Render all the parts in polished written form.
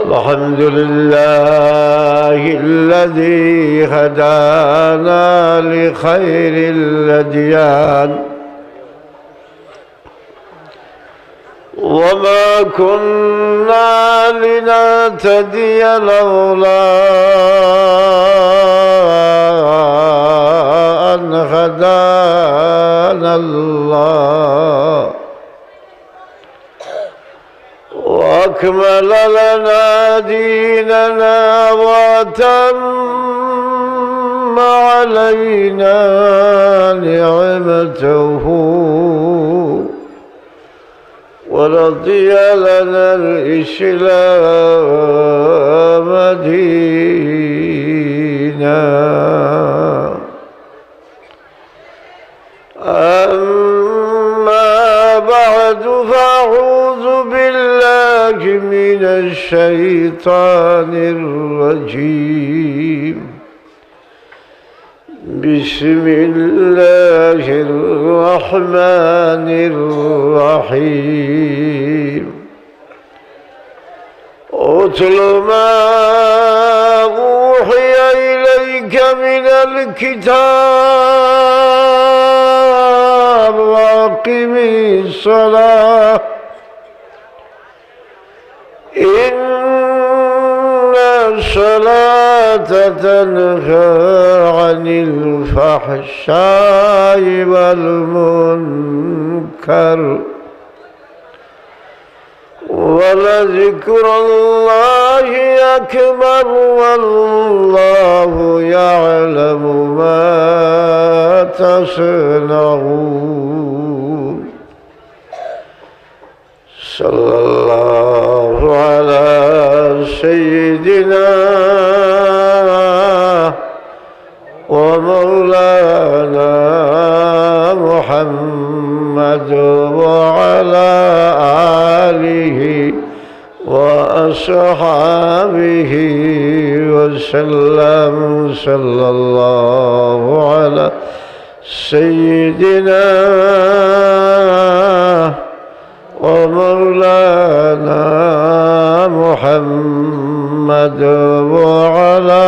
الحمد لله الذي هدانا لخير الأديان وما كنا لنهتدي لولا أن هدانا الله وأكمل لنا ديننا وأتم علينا نعمته ورضي لنا الإسلام دينا أما بعد فأعوذ بالله من الشيطان الرجيم بسم الله الرحمن الرحيم اتل ما أوحي إليك من الكتاب وأقم الصلاة إن الصلاة تنهى عن الفحشاء والمنكر ولذكر الله أكبر والله يعلم ما تصنعون صلى الله على سيدنا ومولانا محمد وعلى آله وأصحابه وسلم صلى الله على سيدنا ومولانا محمد وعلى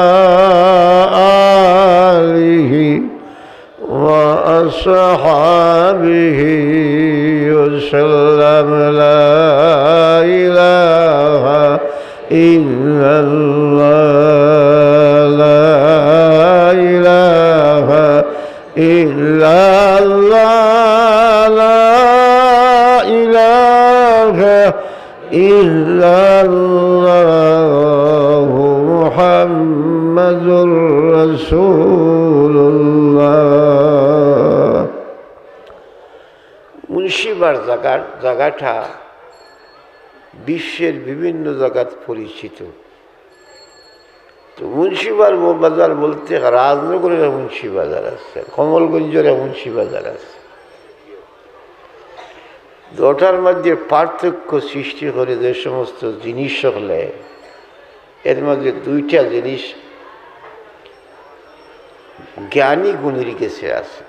آله وأصحابه وسلم لا إله إلا الله لا إله إلا الله لا إله إلا الله محمد رسول الله মুন্সিবার জায়গাটা বিশ্বের বিভিন্ন জায়গাত পরিচিত। তো মুন্সিবার বাজার বলতে রাজনগরের মুন্সি বাজার আছে, কমলগঞ্জের মুন্সি বাজার আছে। দুটার মধ্যে পার্থক্য সৃষ্টি করে যে সমস্ত জিনিস হলে এর মধ্যে দুইটা জিনিস জ্ঞানী গুণীর কাছে আছে।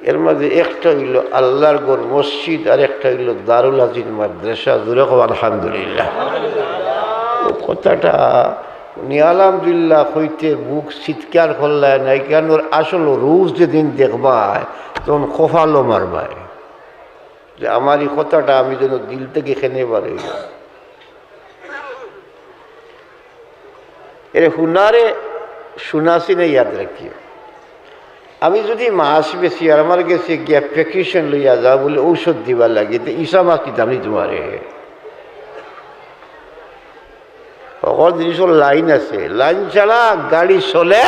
এর মধ্যে একটা হইল আল্লাহর গড় মসজিদ আর একটা হইল দারুল আজিজ মাদ্রাসা। জোরে কও আলহামদুলিল্লাহ। ও কথাটা আলহামদুলিল্লাহ হইতে বুক চিৎকার করলায় নাই, কেন আসলে রোজ যেদিন দেখবায় তখন কফালো মারবায় যে আমার এই কথাটা আমি যেন দিল থেকে খেনে পারি। এর হুনারে শুনাছি না, ইয়াদ রাখিও। আমি যদি মাছ বেশি আর আমার কাছে গিয়া প্রেসক্রিপশন লইয়া যাও বলে ঔষধ দিবার লাগে, তো ইসা মাছ কি দামি তোমারে সকল জিনিসের লাইন আছে, লাইন ছাড়া গাড়ি চলে।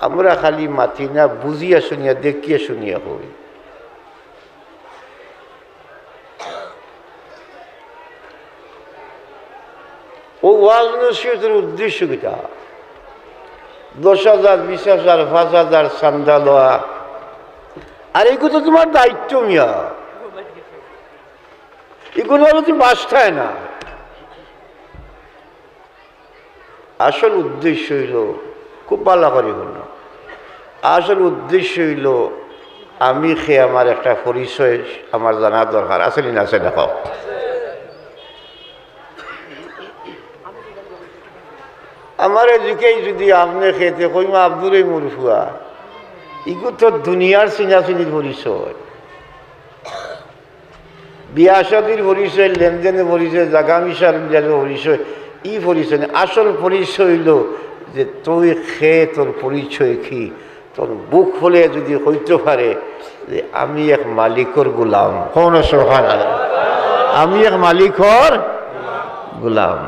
আমরা খালি মাতি না, বুঝিয়া শুনিয়া দেখিয়া শুনিয়া হই। ও ওয়াজ নসিহতের উদ্দেশ্য কিটা? 10,000, 20,000, 5,000 চান্দা লওয়া, আর এইগুলো তো তোমার দায়িত্ব মিয়া, এগুলো হলো তুমি বাস্তায় না। আসল উদ্দেশ্য হইল খুব ভালো করে হল, আসল উদ্দেশ্য হইল আমি খেয়ে আমার একটা পরিচয় আমার জানা দরকার আছে না আছে দেখো আমার এদিকেই যদি আপনি খেতে কইমা আব্দুরে মুরফুয়া ইগু তো দুনিয়ার চিনাচিনির পরিচয় বিয়া শাদির পরিচয় লেনদেনের পরিচয় জাগা মিশার পরিচয় ই পরিচয় না আসল পরিচয় হইল যে তুই খেয়ে তোর পরিচয় কি তোর বুক হলে যদি হইতে পারে যে আমি এক মালিকর গোলাম কোন সোহান আমি এক মালিকর গোলাম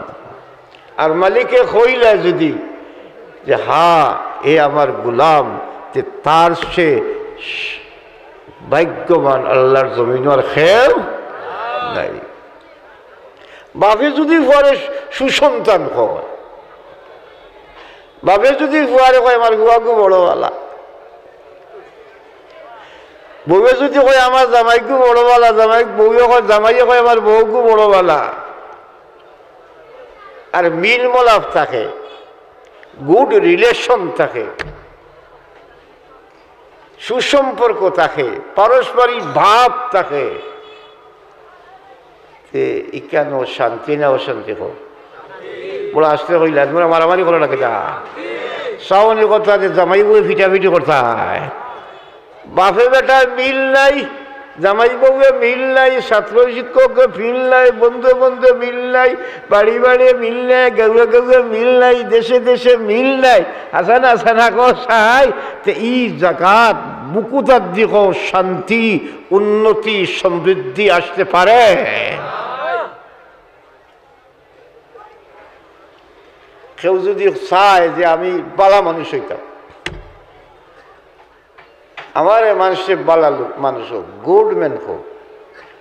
আর মালিকে হইলে যদি যে হ্যাঁ এ আমার গোলাম যে তার সে ভাগ্যবান আল্লাহর জমিনের খেল নাই বাপে যদি পরে সুসন্তান হয় বাপে যদি ফুয়ারে কয় আমার গুয়াগু বড়ওয়ালা বউয়ে যদি কয় আমার জামাইগু বড়ওয়ালা জামাই বউয়ে কয় জামাইয়ে কয় আমার বউগু বড়ওয়ালা আর মিল মলাপ থাকে গুড রিলেশন থাকে সুসম্পর্ক থাকে পারস্পরিক ভাব থাকে কেন শান্তি না অশান্তি হোক বলে আসতে হইলে তোমরা মারামারি করো না কেটা সাউনি কথা যে জামাই বউয়ে ফিটাফিটি করতে হয় বাপে বেটা মিল নাই জামাই বউয়ে মিল নাই ছাত্র শিক্ষকে মিল নাই বন্ধু বন্ধু মিল নাই বাড়ি বাড়ি মিল নাই গাউয়ে গাউয়ে মিল নাই দেশে দেশে মিল নাই আসানা আসানা কসাই তো ই জাকাত বুকুতার দিক শান্তি উন্নতি সমৃদ্ধি আসতে পারে কেউ যদি চায় যে আমি বালা মানুষ হইতাম আমার মানুষের বালা লোক মানুষ হোক গুড ম্যান হোক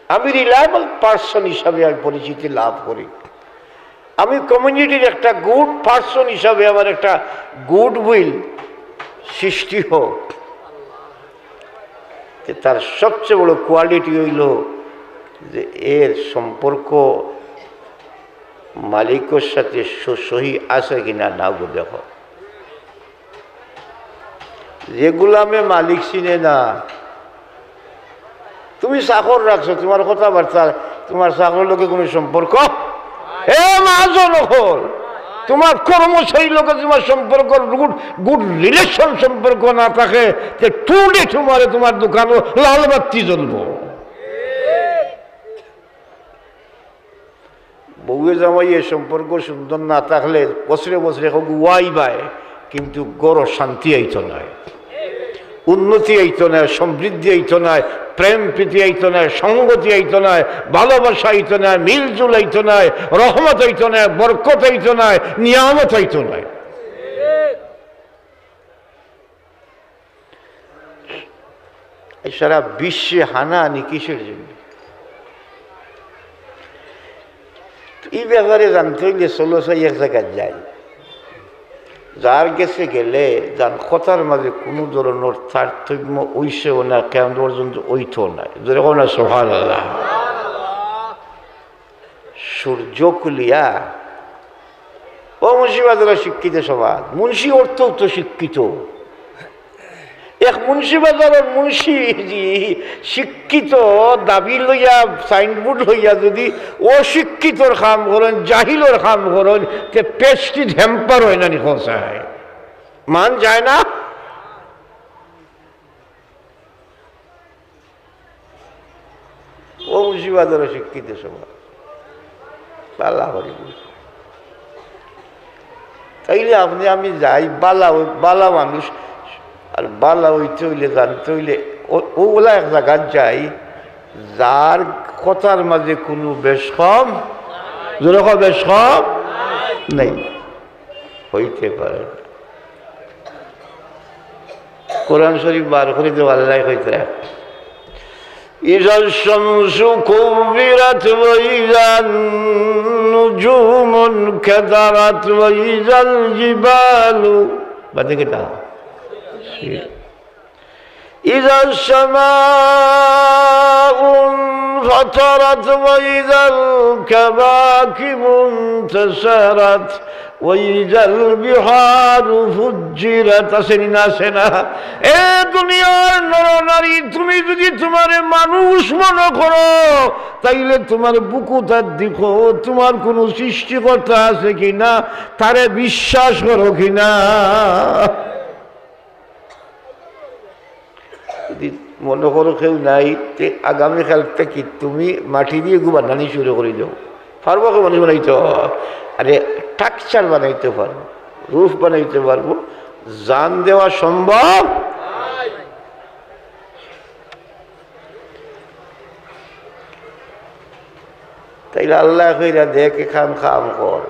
আমি রিলায়েবল পার্সন হিসাবে আমি পরিচিতি লাভ করি আমি কমিউনিটির একটা গুড পার্সন হিসাবে আমার একটা গুড উইল সৃষ্টি হোক তার সবচেয়ে বড় কোয়ালিটি হইল যে এর সম্পর্ক মালিকের সাথে সহি আছে কিনা না দেখো যে গোলামে মালিক চিনে না তুমি চাকর রাখছো তোমার কথাবার্তা তোমার চাকরের লোকে কোনো সম্পর্ক হে মহাজন হল তোমার কর্মচারীর লোকে তোমার সম্পর্ক গুড রিলেশন সম্পর্ক না থাকে টুডে তোমার দোকানও লাল বাতি জ্বলবো বউয়ে জামাই এ সম্পর্ক সুন্দর না থাকলে বছরে বছরে হোক ওয়াই বাই কিন্তু গড় শান্তি আইতো নয় উন্নতি আইতো নয় সমৃদ্ধি আইতো নয় প্রেম প্রীতি আইতো নয় সংগতি আইতো নয় ভালোবাসা আইতো নয় মিলজুল আইতো নয় রহমত আইতো নয় বরকত আইতো নয় নিয়ামত আইতো নয় সারা বিশ্বে হানাহানি কিসের জন্য এই ব্যাপারে জানতে হইলে চলো চাই এক জায়গায় যাই যার গেছে গেলে যান কথার মাঝে কোনো ধরনের তারতম্য ওইসেও না কেমন পর্যন্ত ওইতো না যেরকম না সুবহানাল্লাহ সূর্য কুলিয়া ও মুন্সিবাজারা শিক্ষিত সমাজ মুন্সি অর্থও তো শিক্ষিত এক মুন্সিবাজারের মুন্সি শিক্ষিত দাবি লইয়া সাইনবোর্ড লইয়া যদি অশিক্ষিতর কাম করেন জাহিলর কাম করেন তে পেস্টি হ্যাম্পার হয় না নিখোঁচায় মান যায় না ও মুন্সিবাজারের শিক্ষিত সমাজ বালা হরি তাইলে আপনি আমি যাই বালা মানুষ আর বালা হইতে হইলে জানতে হইলে ওগুলা এক জায়গায় যাই যার কথার মাঝে কোনো বেশ কম যেরকম বেশ কম নেই হইতে পারে কোরআন শরীফ বার করে তো আল্লাহ হইতে ইজাল শামসু কুবিরাত ওয়া ইজান নুজুমুন কাদারাত ওয়া ইজাল জিবালু বাদে কেটা إذا السماء انخطرت وإذا الكواكب انتثرت وإذا البحار فجرت আসেনা এ দুনিয়ার নরনারী তুমি যদি তোমার মানুষ মনে করো তাইলে তোমার বুকুটা দেখো তোমার কোনো সৃষ্টিকর্তা আছে কিনা তারে বিশ্বাস করো কিনা মনে করো কেউ নাই আগামীকাল থেকে তুমি মাটি দিয়ে গু বানানি শুরু করে দাও পারবো কে মানুষ বানাইতে আরে স্ট্রাকচার বানাইতে পারবো রূপ বানাইতে পারবো জান দেওয়া সম্ভব তাইলে আল্লাহ কইরা দেখে খাম কর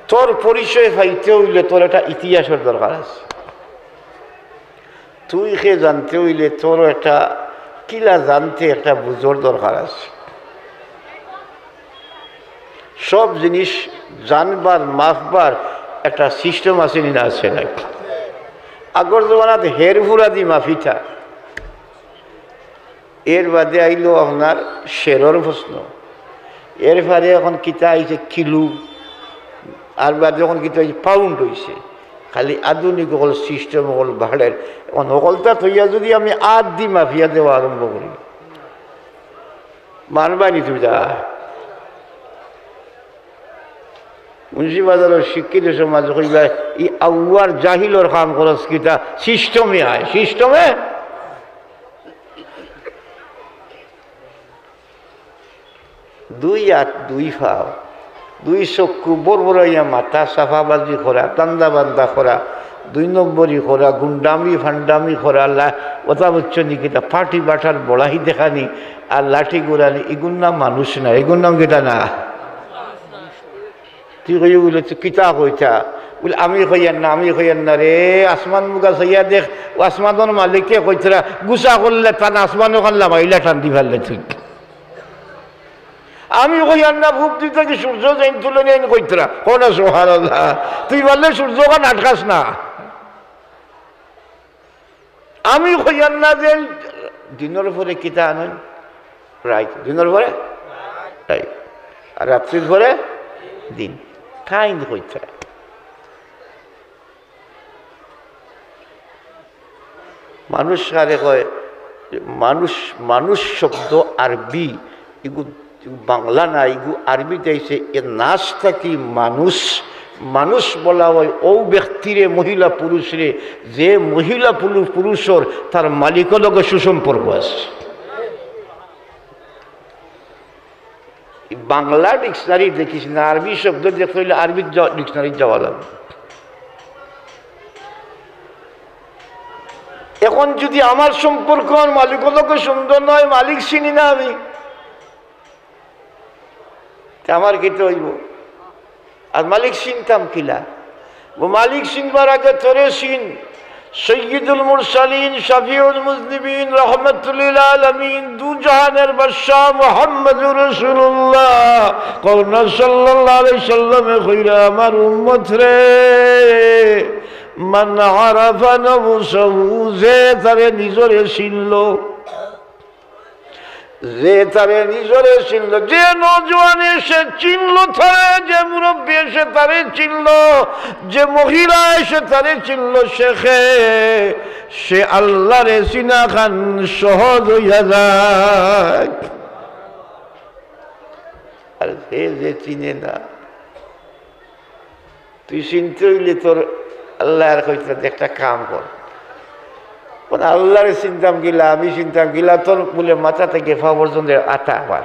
তোর পরিচয় পাইতে হইলে তোর একটা ইতিহাসের দরকার আছে তুই সে জানতে হইলে তোর একটা কিলা জানতে একটা বুঝোর দরকার আছে সব জিনিস জানবার মাপবার একটা সিস্টেম আছে না আছে না আগর জমানাত হের ফুরা দি মাফিটা এর বাদে আইলো আপনার শেরর প্রশ্ন এর বাদে এখন কিতা আইছে কিলো আর বাদে এখন কিতা হয়েছে পাউন্ড হয়েছে খালি আধুনিক হল সিস্টেম হল ভাড়ের এখন সকলটা থইয়া যদি আমি আট দি মাফিয়া দেওয়া আরম্ভ করি মানবানি তুমি যা মুন্সিবাজারের শিক্ষিত সমাজ কইবা ই আউয়ার জাহিলর কাম করস কিতা সিস্টেমে আয় সিস্টেমে দুই হাত দুই ফাও দুই চক্ষু বড়বড়াইয়া মাথা সাফাবাজি করা তান্দা বান্দা করা দুই নম্বরই করা গুন্ডামি ফান্ডামি করা কথা বলছ নি কিতা পাটি বাটার বড়াই দেখানি আর লাঠি গোড়ানি এগুর নাম মানুষ না এগুর নাম কেটা না তুই কই বলে কিতা কইতা বলে আমি কইয়ান না রে আসমান মুগা চাইয়া দেখ ও আসমানের মালিককে কইতরা গুছা করলে টান আসমানও কানলাম আইলা টান দি ফেললে তুই আমি কইয়ান না ভূপ তুই থাকি সূর্য যাইন তুলে নিয়ে কইতরা কোন সুবহানাল্লাহ তুই বললে সূর্য কান আটকাস না আমি কইয়ান না যে দিনের পরে কিতা আনই রাইট দিনের পরে রাইট আর রাত্রির পরে দিন কাইন্দ কইতে মানুষ কারে কয় মানুষ শব্দ আরবি এগু বাংলা না এগু আরবিতে আইছে এ নাচ থাকি মানুষ বলা হয় ও ব্যক্তিরে মহিলা পুরুষরে যে মহিলা পুরুষর তার মালিকের লগে সুসম্পর্ক আছে বাংলা ডিকশনারি দেখিস না আরবি শব্দ দেখতে হইলে আরবি ডিকশনারি যাওয়া লাগবে এখন যদি আমার সম্পর্ক মালিকের লগে সুন্দর নয় মালিক চিনি না আমি আমার খেতে হইব আর মালিক চিনতাম কিলা মালিক চিনবার আগে তোরে চিন সৈয়দুল মুরসালিন শফিউল মুজনিবিন রহমাতুল লিল আলামিন দু জাহানের বাদশাহ মুহাম্মদুর রাসূলুল্লাহ কওনা সাল্লাল্লাহু আলাইহি সাল্লামে কইরা আমার উম্মত রে মান আরাফা নফসাহু যে তারে নিজরে চিনলো যে তারে নিজরে চিনল যে নজওয়ান এসে চিনল তারে যে মুরব্বী এসে তারে চিনল যে মহিলা এসে তারে চিনল শেখে সে আল্লাহরে চিনা খান সহজ হইয়া যায় আর সে যে চিনে না তুই চিনতে হইলে তোর আল্লাহর কইতে একটা কাম কর আল্লাহরে চিন্তাম গিলা আমি চিন্তাম গিলা তোর বলে মাথা থেকে ফা পর্যন্ত আটা আবার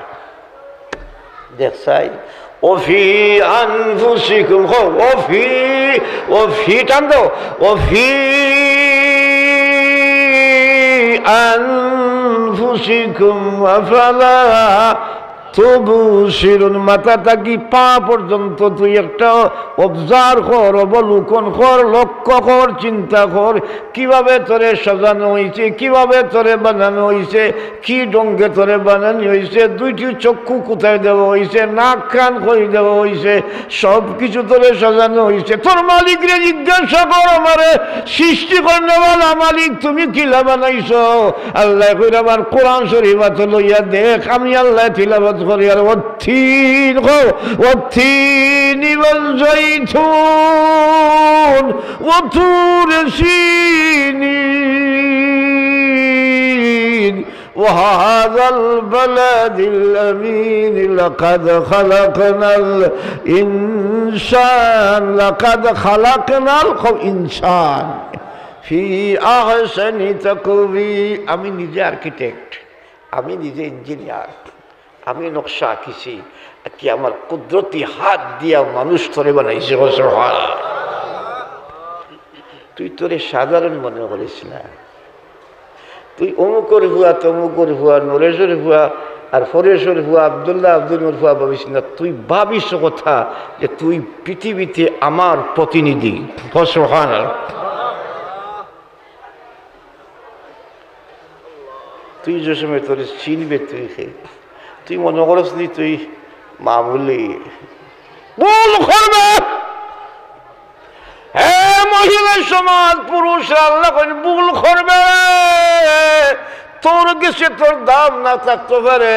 দেখছাই ওফি আনফুসিকুম ওফি টান দাও ওফি আনফুসিকুম আফালা তবু শিরুন মাথা থাকি পা পর্যন্ত তুই একটা অবজার্ভ কর, অবলোকন কর, লক্ষ্য কর, চিন্তা কর কিভাবে তোরে সাজানো হয়েছে, কিভাবে তোরে বানানো হয়েছে, কি ডঙ্গে তোরে বানানো হয়েছে, দুইটি চক্ষু কোথায় দেওয়া হয়েছে, নাক কান কই দেওয়া হয়েছে, সব কিছু তোরে সাজানো হয়েছে। তোর মালিকরে জিজ্ঞাসা কর, আমারে সৃষ্টি করনেওয়ালা মালিক তুমি কিলা বানাইছ? আল্লাহ কইর আমার কোরআন শরীফ লইয়া দেখ, আমি আল্লাহ তিলাওয়াত করি। আর ওয়াত্তিন ওয়াল জাইতুন ওয়া তুর সিনিন ওয়া হাযাল বালাদিল আমিন লাকাদ খালাকনাল ইনসান ফি আহসানি তাকওয়িম। আমি নিজে আর্কিটেক্ট, আমি নিজে ইঞ্জিনিয়ার, আমি নকশা আঁকিছি, কি আমার কুদরতি হাত দিয়া মানুষ তোরে বানাইছে। তুই তোরে সাধারণ মনে করিস না, তুই অমুকর হুয়া, তমুকর হুয়া, নরেশের হুয়া আর ফরেশের হুয়া, আবদুল্লাহ আব্দুল হুয়া ভাবিস না। তুই ভাবিস কথা যে তুই পৃথিবীতে আমার প্রতিনিধি। সুবহানাল্লাহ। তুই যে সময় তোর চিনবে, তুই মনে করস নি তুই মামুলি ভুল করবে। হ্যাঁ মহিলা সমাজ, পুরুষরা আল্লাহ ভুল করবে, তোর কাছে তোর দাম না থাকতে পারে।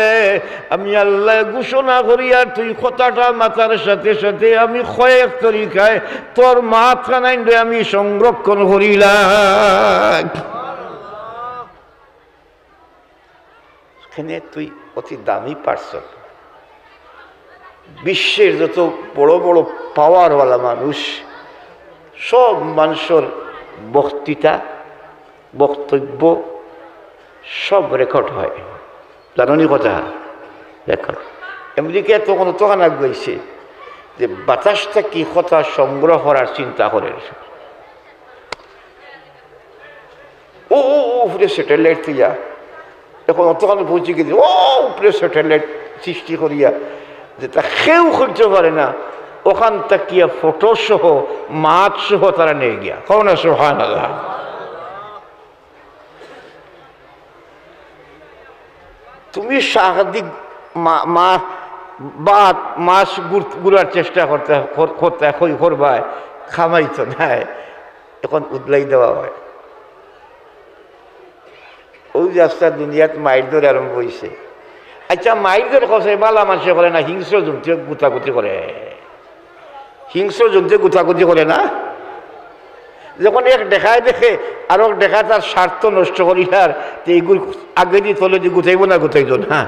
আমি আল্লাহ ঘোষণা করি, আর তুই কথাটা মাথার সাথে সাথে আমি কয়েক তরিকায় তোর মাথায় আমি সংরক্ষণ করিলাম। এখানে তুই অতি দামি পার্সন। বিশ্বের যত বড় বড় পাওয়ারওয়ালা মানুষ, সব মানুষের বক্তৃতা, বক্তব্য সব রেকর্ড হয়। জানি কথা রেকর্ড। আমেরিকা তখন আগুয়েছে যে বাতাসটা কি কথা সংগ্রহ করার চিন্তা করে। ও উপরে স্যাটেলাইট তুইয়া এখন তখন পৌঁছে গেছে, ও উপরে স্যাটেলাইট সৃষ্টি করিয়া যেটা কেউ করতে পারে না, ওখান তাকিয়া ফটো সহ মাছ সহ তারা নিয়ে গিয়া। কও না সুবহানাল্লাহ। তুমি সাহায্য মাছ গুড়ার চেষ্টা করতে করবা, খামাইতো নাই, এখন উদলাই দেওয়া হয়। ওই রাস্তা দুনিয়াত মাইর ধরে আরম্ভ হয়েছে। আচ্ছা মাইর ধরে কষে বালা মানুষে করে না, হিংস্র জন্তু গুতাগুতি করে। হিংস্র জন্তু গুতাগুতি করে না, যখন এক দেখায় দেখে আর এক দেখা তার স্বার্থ নষ্ট করি, আর এইগুলো আগে দিয়ে তলে দিয়ে গুতাইব না গুতাইত না।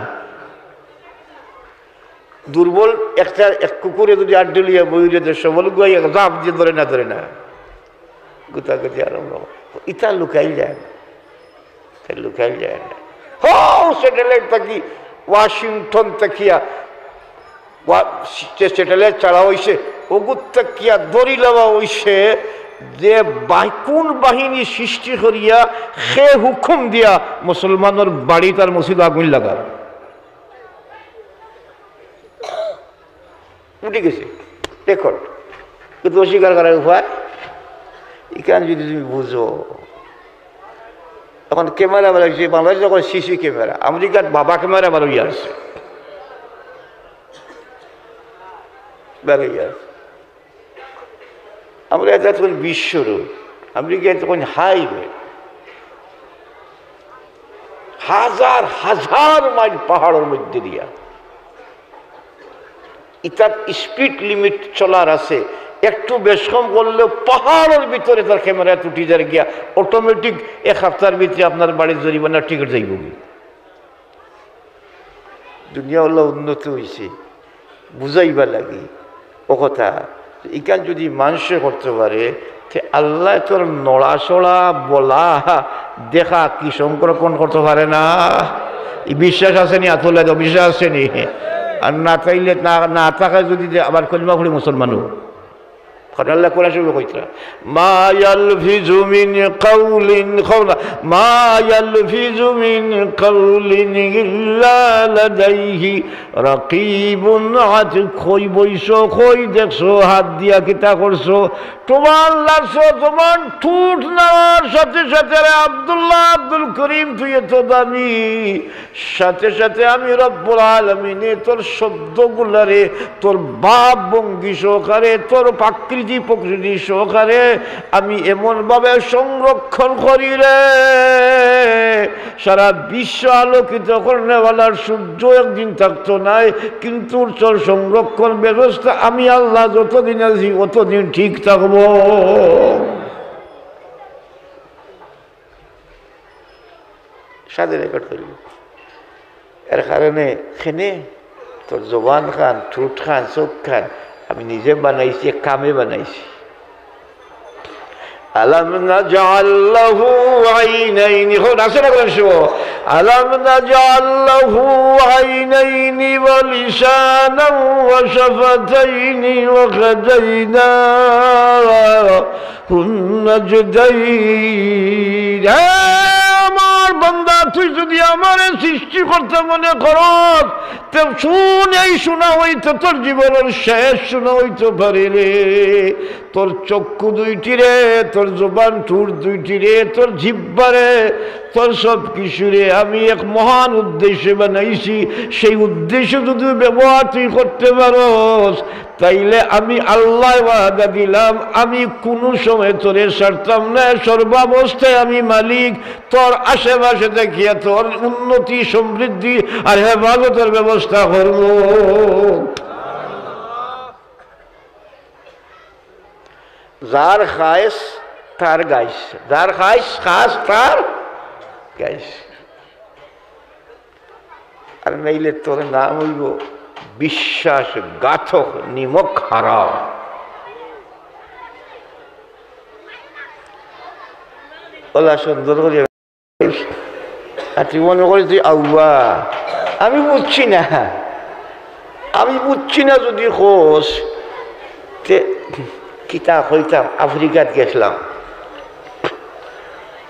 দুর্বল একটা এক কুকুরে যদি আড্ডলিয়া বইরে সবল গুয়াই জাপ দিয়ে ধরে না গুতাগুতি আরম্ভ। ইটা লুকাই যায় না, লুকাই যায় না। স্যাটেলাইট থাকি ওয়াশিংটন তাকিয়া স্যাটেলাইট ছাড়া হয়েছে, ওগুর তাকিয়া দড়ি লাওয়া হয়েছে যে কোন বাহিনী সৃষ্টি করিয়া সে হুকুম দিয়া মুসলমানের বাড়ি তার মসজিদ আগুন লাগা উঠে গেছে রেকর্ড। কিন্তু অস্বীকার করার উপায় এখানে যদি তুমি বুঝো। এখন ক্যামেরা বেরোচ্ছে, বাংলাদেশ যখন সিসি ক্যামেরা, আমেরিকার বাবা ক্যামেরা বেরোই আসছে, আমরা এটা তখন বিশ্বরূপ, আমেরিকায় তখন হাইওয়ে, হাজার হাজার মাইল পাহাড়ের মধ্যে দিয়া। এটার স্পিড লিমিট চলার আছে, একটু বেশ কম করলেও পাহাড়ের ভিতরে তার ক্যামেরা টুটি যায় গিয়া অটোমেটিক এক সপ্তাহের ভিতরে আপনার বাড়ির জরিমানা টিকিট যাইব। দুনিয়া হলো উন্নতি হয়েছে, বুঝাইবা লাগে ও কথা। এখান যদি মানুষে করতে পারে, আল্লাহ তোর নড়াচড়া বলা দেখা কি সংরক্ষণ করতে পারে না? এই বিশ্বাস আসেনি? আতলে বিশ্বাস আসেনি? আর না চাইলে না থাকা যদি আবার কলিমা পড়ি মুসলমানও কারণ আল্লাহ কোরআন শরীফে কইতরা মা ইয়ালফিজু মিন কাউলিন খাওলা মা ইয়ালফিজু মিন কাউলিন ইল্লা লাদাইহি রাকিবুন আতিদ। কই বইছো, কই দেখছো, হাত দিয়া কিতা করছো, তোমার লাগছো, তোমার ঠুট নেওয়ার সাথে সাথে আব্দুল্লাহ আব্দুল করিম তুই এত দামি, সাথে সাথে আমি রব্বুল আলামিনে তোর শব্দগুলারে তোর ভাব ভঙ্গি সহকারে তোর প্রকৃতি সহকারে আমি এমনভাবে সংরক্ষণ করি রে, সারা বিশ্ব আলোকিত করনেওয়ালার সূর্য একদিন থাকতো নাই, কিন্তু তোর সংরক্ষণ ব্যবস্থা আমি আল্লাহ যতদিন আছি অতদিন ঠিক থাকবো। সাথে রেকর্ড করি এর কারণে খেনে তোর জবান খান, ঠোঁট খান, চোখ খান আমি নিজে বানাইছি, কামে বানাইছি। আলাম নাজআল লাহু আইনাইনি, আছে না কোন সময় আলাম নাজআল লাহু আইনাইনি ওয়া লিসানান ওয়া শাফাতাইনি ওয়া হাদাইনাহু নাজদাইন। আমার বান্দা তুই যদি আমার সৃষ্টি করতে মনে করস তো শুন, এই শোনা হইতো তোর জীবনের শেষ শোনা হইতে পারে রে। তোর চক্ষু দুইটি রে, তোর জবান ঠোঁট দুইটি রে, তোর জিহ্বা রে, তোর সব কিছু রে আমি এক মহান উদ্দেশ্যে বানাইছি। সেই উদ্দেশ্য যদি ব্যবহার তুই করতে পারস তাইলে আমি আল্লাহ ওয়াদা দিলাম আমি কোনো সময় তোরে ছাড়তাম না, সর্বাবস্থায় আমি মালিক। তোর আশেপাশে দেখিয়া তোর উন্নতি সমৃদ্ধি আর হেফাজতের ব্যবস্থা করব। যার খাইস তার গাইস, যার খাইস খাস তার গাইস। আর নাইলে তোর নাম হইব বিশ্বাসঘাতক, নিমক হারাম। ওলা সুন্দর করে তুই মনে করি তুই আউয়া আমি বুঝছি না, আমি বুঝছি না যদি খোঁজ কিতা হইতাম। আফ্রিকাত গেছিলাম,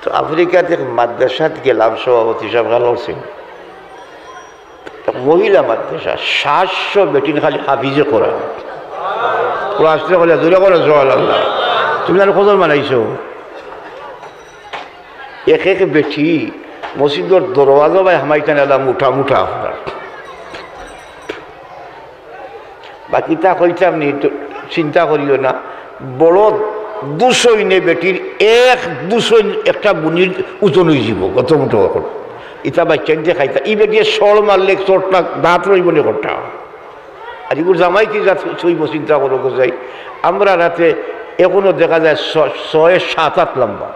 তো আফ্রিকাতে মাদ্রাসাত গেলাম, সভাপতি সাহেব ভালো আছেন, মহিলা মাদ্রাসা 700 বেটিন খালি হাফিজে কোরআন আসতে বলে দূরে করে জল আল্লাহ। তুমি আর কজন বানাইছো? এক এক বেটি মসজিদের দরওয়াজা ভাই হামাইতেন এলাম মুঠা মুঠা আপনার। বাকিটা কইতাম নি, চিন্তা করিও না। বড় 200 নে বেটির 200 একটা বুনির ওজন হয়ে যাব কত মুঠো এখন। ইটা বাচ্চা দিয়ে খাইতা ই বেটিয়ে সর মারলে চোটটা দাঁত রইব নি কোনটা। আর এগুলো জামাই কি যা ছইব চিন্তা করো যাই। আমরা রাতে এখনো দেখা যায় 6-7-8 লম্বা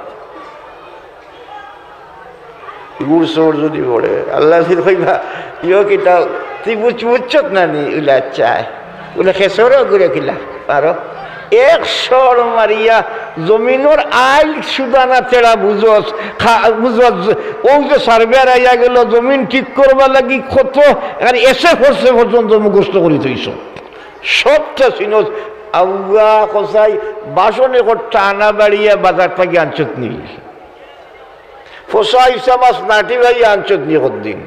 এগুলো চোর যদি পড়ে আল্লাহ কইবা ইও কিতা তুই বুঝছত না নি উলা চায় উলা খেসরও ঘুরে কিলা পারো। 100 মারিয়া জমিনের আইল সুদানা তেড়া বুঝস বুঝস ও যে সার্ভেয়ার আইয়া গেল জমিন ঠিক করবার লাগি কত আর এসে ফসে পর্যন্ত মুখস্থ করি তুইস সবটা চিনস। আউয়া কসাই বাসনে টানা বাড়িয়া বাজার থেকে আনছত নি, ফসা ইসা মাছ নাটি ভাই আনছত নি, কদিন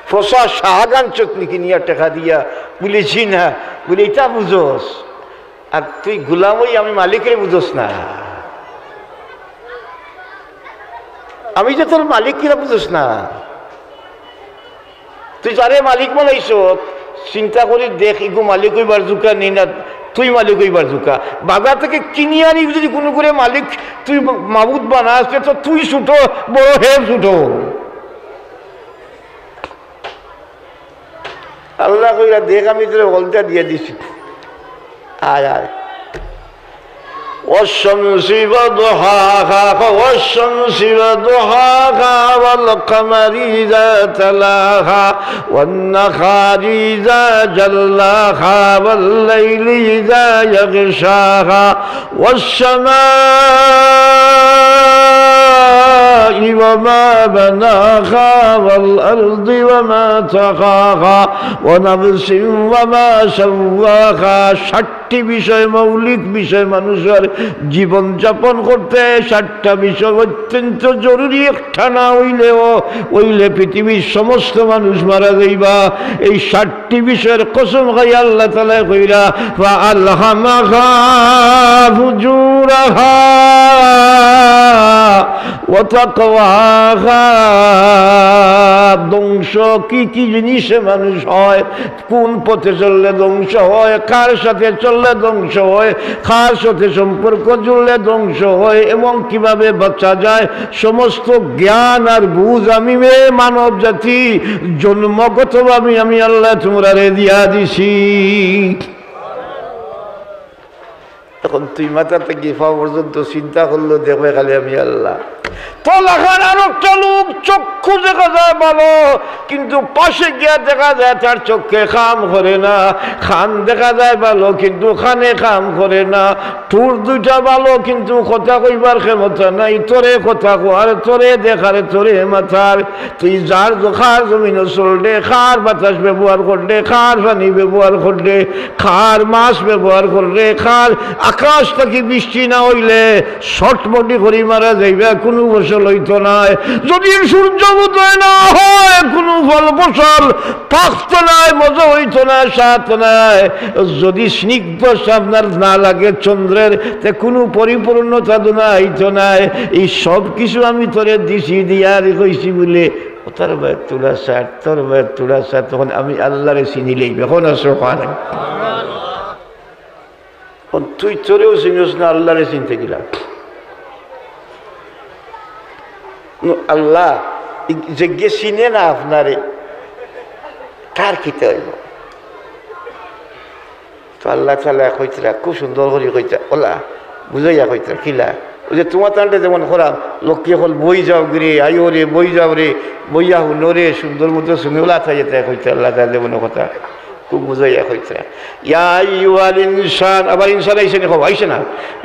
ফসা শাক আনছত নি কিনিয়া টাকা দিয়া বলেছি না বলে এটা বুঝস। আর তুই গুলামই আমি মালিকের বুঝোস না, আমি যে তোর মালিক কিনা বুঝোস না। তুই যারে মালিক বানাইছ চিন্তা করি দেখ ইগো মালিক হইবার জুকা নেই না তুই মালিক হইবার জুকা। বাজার থেকে কিনি আনি যদি কোনো করে মালিক তুই মাবুদ বানাস তো তুই ছুটো বড় হেব ছুটো। আল্লাহ কইরা দেখ আমি তোর হলটা দিয়ে দিছি। আয় আয় والشمس وضحاها والشمس وضحاها والقمر إذا تلاها والنهار إذا جلاها والليل إذا يغشاها والسماء وما بناها والأرض وما طحاها ونفس وما سواها 60টি বিষয় মৌলিক বিষয় মানুষের জীবন যাপন করতে 60টা বিষয় অত্যন্ত জরুরি একটা না হইলে পৃথিবীর সমস্ত মানুষ মারা যাইবা এই 60টি বিষয়ের কসম খাই আল্লাহ তাআলা কইরা ফাআলহামাহা ফুজুরাহা ওয়া তাকওয়াহা ধ্বংস কি কি জিনিসে মানুষ হয় কোন পথে চললে ধ্বংস হয় কার সাথে চললে ধ্বংস হয় কার সাথে সম্পর্ক জুড়লে ধ্বংস হয় এবং কিভাবে বাঁচা যায় সমস্ত জ্ঞান আর বুঝ আমি মানব জাতি জন্মগতভাবে আমি আল্লাহ তোমরা দিয়া দিছি তখন তুই মাথা থেকে পা পর্যন্ত চিন্তা করলো দেখবে খালি আমি আল্লাহ তোলাখান আর একটা লোক চক্ষু দেখা যায় ভালো কিন্তু পাশে গিয়া দেখা যায় তার চোখে কাম করে না খান দেখা যায় ভালো কিন্তু খানে কাম করে না ঠুর দুইটা ভালো কিন্তু কথা কইবার ক্ষমতা নাই তোরে কথা কোয়ার তোরে দেখারে তোরে মাথার তুই যার খার জমিন চললে খার বাতাস ব্যবহার করলে খার পানি ব্যবহার করলে খার মাছ ব্যবহার করলে খার আকাশ থেকে বৃষ্টি না হইলে শর্টমটি করি মারা যাইবে কোনো ফসল হইতো না যদি সূর্য উদয় না হয় কোনো ফল ফসল পাকতো নাই মজা হইতো না স্বাদ নাই যদি স্নিগ্ধ আপনার না লাগে চন্দ্রের তে কোনো পরিপূর্ণতা হইতো নাই এই সব কিছু আমি তোরে দিছি দিয়ার কইছি বলে তোর ভাই তুলা সার তোর ভাই তুলা সার তখন আমি আল্লাহরে চিনিলেই এখন আসো তুই তোরেও চিনিস না আল্লাহরে চিনতে গেলাম আল্লাহ যে চিনে না আপনারে কার খেতে হইব তো আল্লাহ তাআলা কইতরা খুব সুন্দর করে কইতা ওলা বুঝাইয়া কইতরা খিলা ওই যে তোমার তান্ডে যেমন খরাম লোককে হল বই যাও রে আইও রে বই যাও রে বইয়া হুনো রে সুন্দর মতো শুনে ওলা থাই যেতে কইতা আল্লাহ তাআলা যেমন কথা খুব বুঝাইয়া কইতরা ইয়া আইয়ুহাল ইনসান আবার ইনসান আইছে না কও আইছে না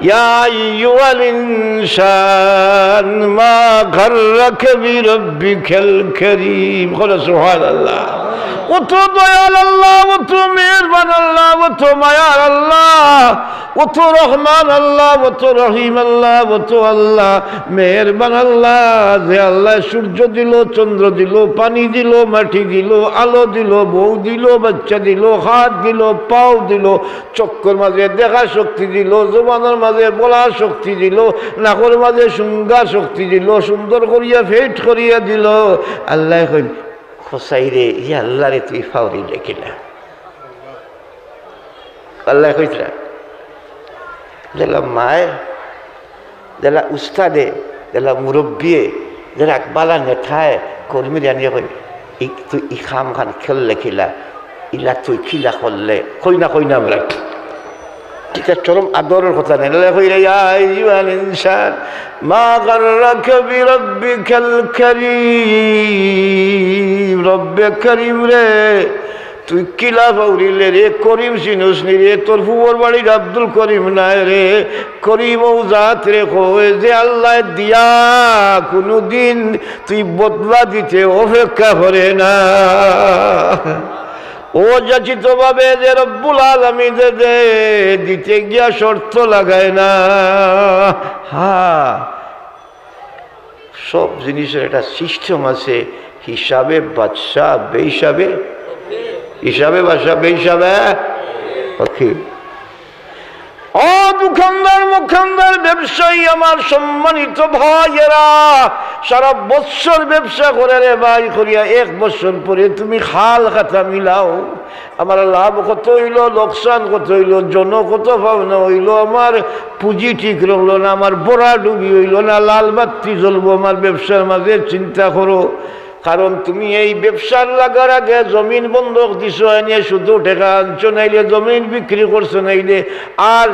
ইয়া আইয়ুহাল ইনসান মা গাররাকা বিরাব্বিকাল কারীম কওলা সুবহানাল্লাহ ও তো দয়াল আল্লাহ ও তো মেহেরবান আল্লাহ ও তো মায়ার আল্লাহ ও তো রহমান আল্লাহ ও তো রহিম আল্লাহ ও তো আল্লাহ মেহেরবান আল্লাহ যে আল্লাহ সূর্য দিল চন্দ্র দিল পানি দিল মাটি দিল আলো দিল বউ দিল বাচ্চা দিল হাত দিল পাও দিল চক্ষুর মাঝে দেখা শক্তি দিল জবানের মাঝে বলার শক্তি দিল নাকের মাঝে শুঙ্গার শক্তি দিল সুন্দর করিয়া ফেট করিয়া দিল আল্লাহ কই খোসাই রে ইয়া আল্লাহ রে তুই ফাউরি লেখিলা আল্লাহ কইতরা দিলা মায় দিলা উস্তাদে দিলা মুরব্বিয়ে দিলা আকবালা নেঠায় কর্মী জানিয়ে কই তুই ই খাম খান খেল লেখিলা ইলা তুই খিলা করলে কই না আমরা এটা চরম আদরের কথা নেই কইরা ইয়া আইয়ুহাল ইনসান মা গাররাকা বিরাব্বিকাল কারীম রব্বে করিম রে তুই কিলা ফাউরিলে রে করিম চিনুস নি রে তোর ফুবর বাড়ির আব্দুল করিম নাই রে করিম ও জাত রে কই যে আল্লাহ দিয়া কোনদিন তুই বদলা দিতে অপেক্ষা করে না ও যাচিত ভাবে যে রব্বুল আলামিন দে দিতে গিয়া শর্ত লাগায় না হ্যাঁ সব জিনিসের একটা সিস্টেম আছে হিসাবে বাদশা বেহিসাবে হিসাবে বাদশা বেহিসাবে ওকে ও দোকানদার মুখানদার ব্যবসায়ী আমার সম্মানিত ভাইয়েরা সারা বছর ব্যবসা করে রে ভাই করিয়া 1 বছর পরে তুমি খাল খাতা মিলাও আমার লাভ কত হইল লোকসান কত হইল জন কত পাওনা হইল আমার পুঁজি ঠিক রইল না আমার বোরা ডুবি হইল না লাল বাতি জ্বলবো আমার ব্যবসার মাঝে চিন্তা করো কারণ তুমি এই ব্যবসার লাগার আগে জমিন বন্ধক দিছো, এনে শুধু টাকা আনছো, নাইলে জমিন বিক্রি করছো, নাইলে আর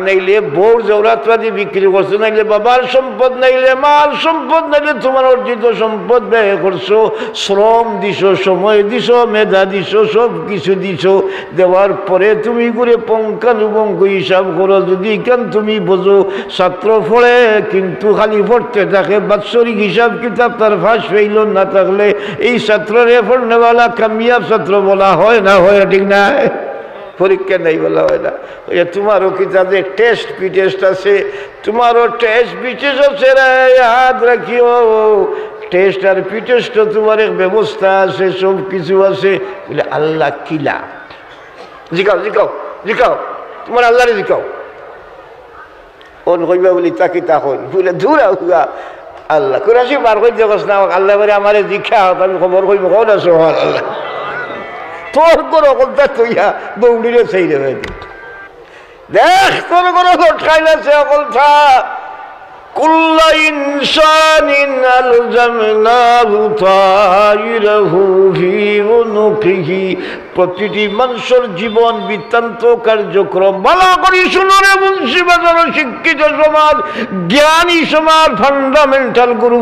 নাইলে বউর জৌরাতবাদী বিক্রি করছো, নাইলে বাবার সম্পদ, নাইলে মাল সম্পদ, নাইলে তোমার অর্জিত সম্পদ ব্যয় করছো, শ্রম দিছো, সময় দিছো, মেধা দিছো, সব কিছু দিছো। দেওয়ার পরে তুমি করে পঙ্কানুপঙ্ক হিসাব করো। যদি কেন তুমি বোঝো ছাত্র পড়ে কিন্তু খালি পড়তে থাকে, বাৎসরিক হিসাব কিতাব তার ফাঁস ফেইল না থাকলে এই ছাত্ররে পড়নেওয়ালা কামিয়াব ছাত্র বলা হয় না? হয় ঠিক না? পরীক্ষা নেই বলা হয় না। তোমারও কিতাবে টেস্ট পি টেস্ট আছে, তোমারও টেস্ট পি টেস্ট আছে, ইয়াদ রাখিও। টেস্ট আর পি টেস্ট তোমার এক ব্যবস্থা আছে, সব কিছু আছে। বলে আল্লাহ কিলা জিকাও জিকাও জিকাও, তোমার আল্লাহরে জিকাও। ওন কইবা বলি তাকি তখন বলে দূরা হুয়া আল্লাহ কুরাশি বার করে দেখস না, আল্লাহ বলে আমারে দীক্ষা আমি খবর কইব কোন আছে আল্লাহ তোর কোনো অকলতা তুইয়া দৌড়িলে সেই রে দেখ তোর কোনো খাইলেছে অকলতা। কুল্লা ইনসানিন আলজামনাহু তাইরাহু ফি উনুকিহি, প্রতিটি মানুষের জীবন বৃত্তান্ত কার্যক্রম ভালো করে শুনো রে মুন্সিবাজার শিক্ষিত সমাজ, জ্ঞানী সমাজ, ফান্ডামেন্টাল গুরু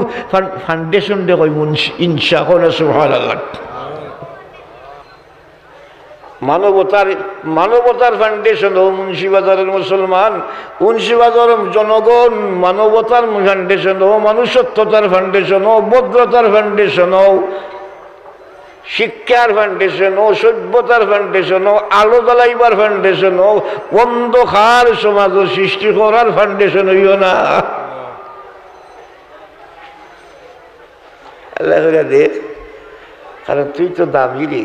ফাউন্ডেশন দেখো ইনসা কোন সুবহানাল্লাহ। মানবতার ফাউন্ডেশন ও মুন্সিবাজারের মুসলমান, মুন্সিবাজার জনগণ মানবতার ফাউন্ডেশন ও মানুষত্বতার ফাউন্ডেশন ও ভদ্রতার ফাউন্ডেশন ও শিক্ষার ফাউন্ডেশন ও সভ্যতার ফাউন্ডেশন ও আলো জ্বালাইবার ফাউন্ডেশন ও অন্ধকার সমাজ ও সৃষ্টি করার ফাউন্ডেশন হইও না। আল্লাহ দেখ, কারণ তুই তো দামি রে।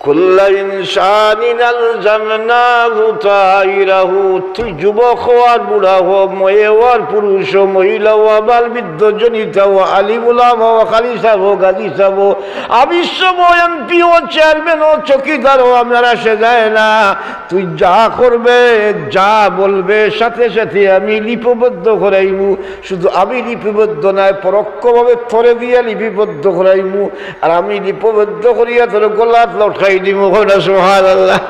কুল্লা ইনসানিন আলজামনাহু তাইরাহু, তুই যুবক হো আর বুড়া হো, মেয়ে হো আর পুরুষ হো, মহিলা হো আবাল বৃদ্ধ জনিতা হো, আলিম উলামা হো, খালি সাহেব হো, গাজী সাহেব হো, আবিশ্ব হো, এমপি হো, চেয়ারম্যান হো, চকিদার হো, আমার আসে যায় না। তুই যা করবে যা বলবে সাথে সাথে আমি লিপিবদ্ধ করাইমু। শুধু আমি লিপিবদ্ধ নয়, পরোক্ষভাবে থরে দিয়া লিপিবদ্ধ করাইমু। আর আমি লিপিবদ্ধ করিয়া তোর গোলাপ লটকাই দিব। সুবহানাল্লাহ।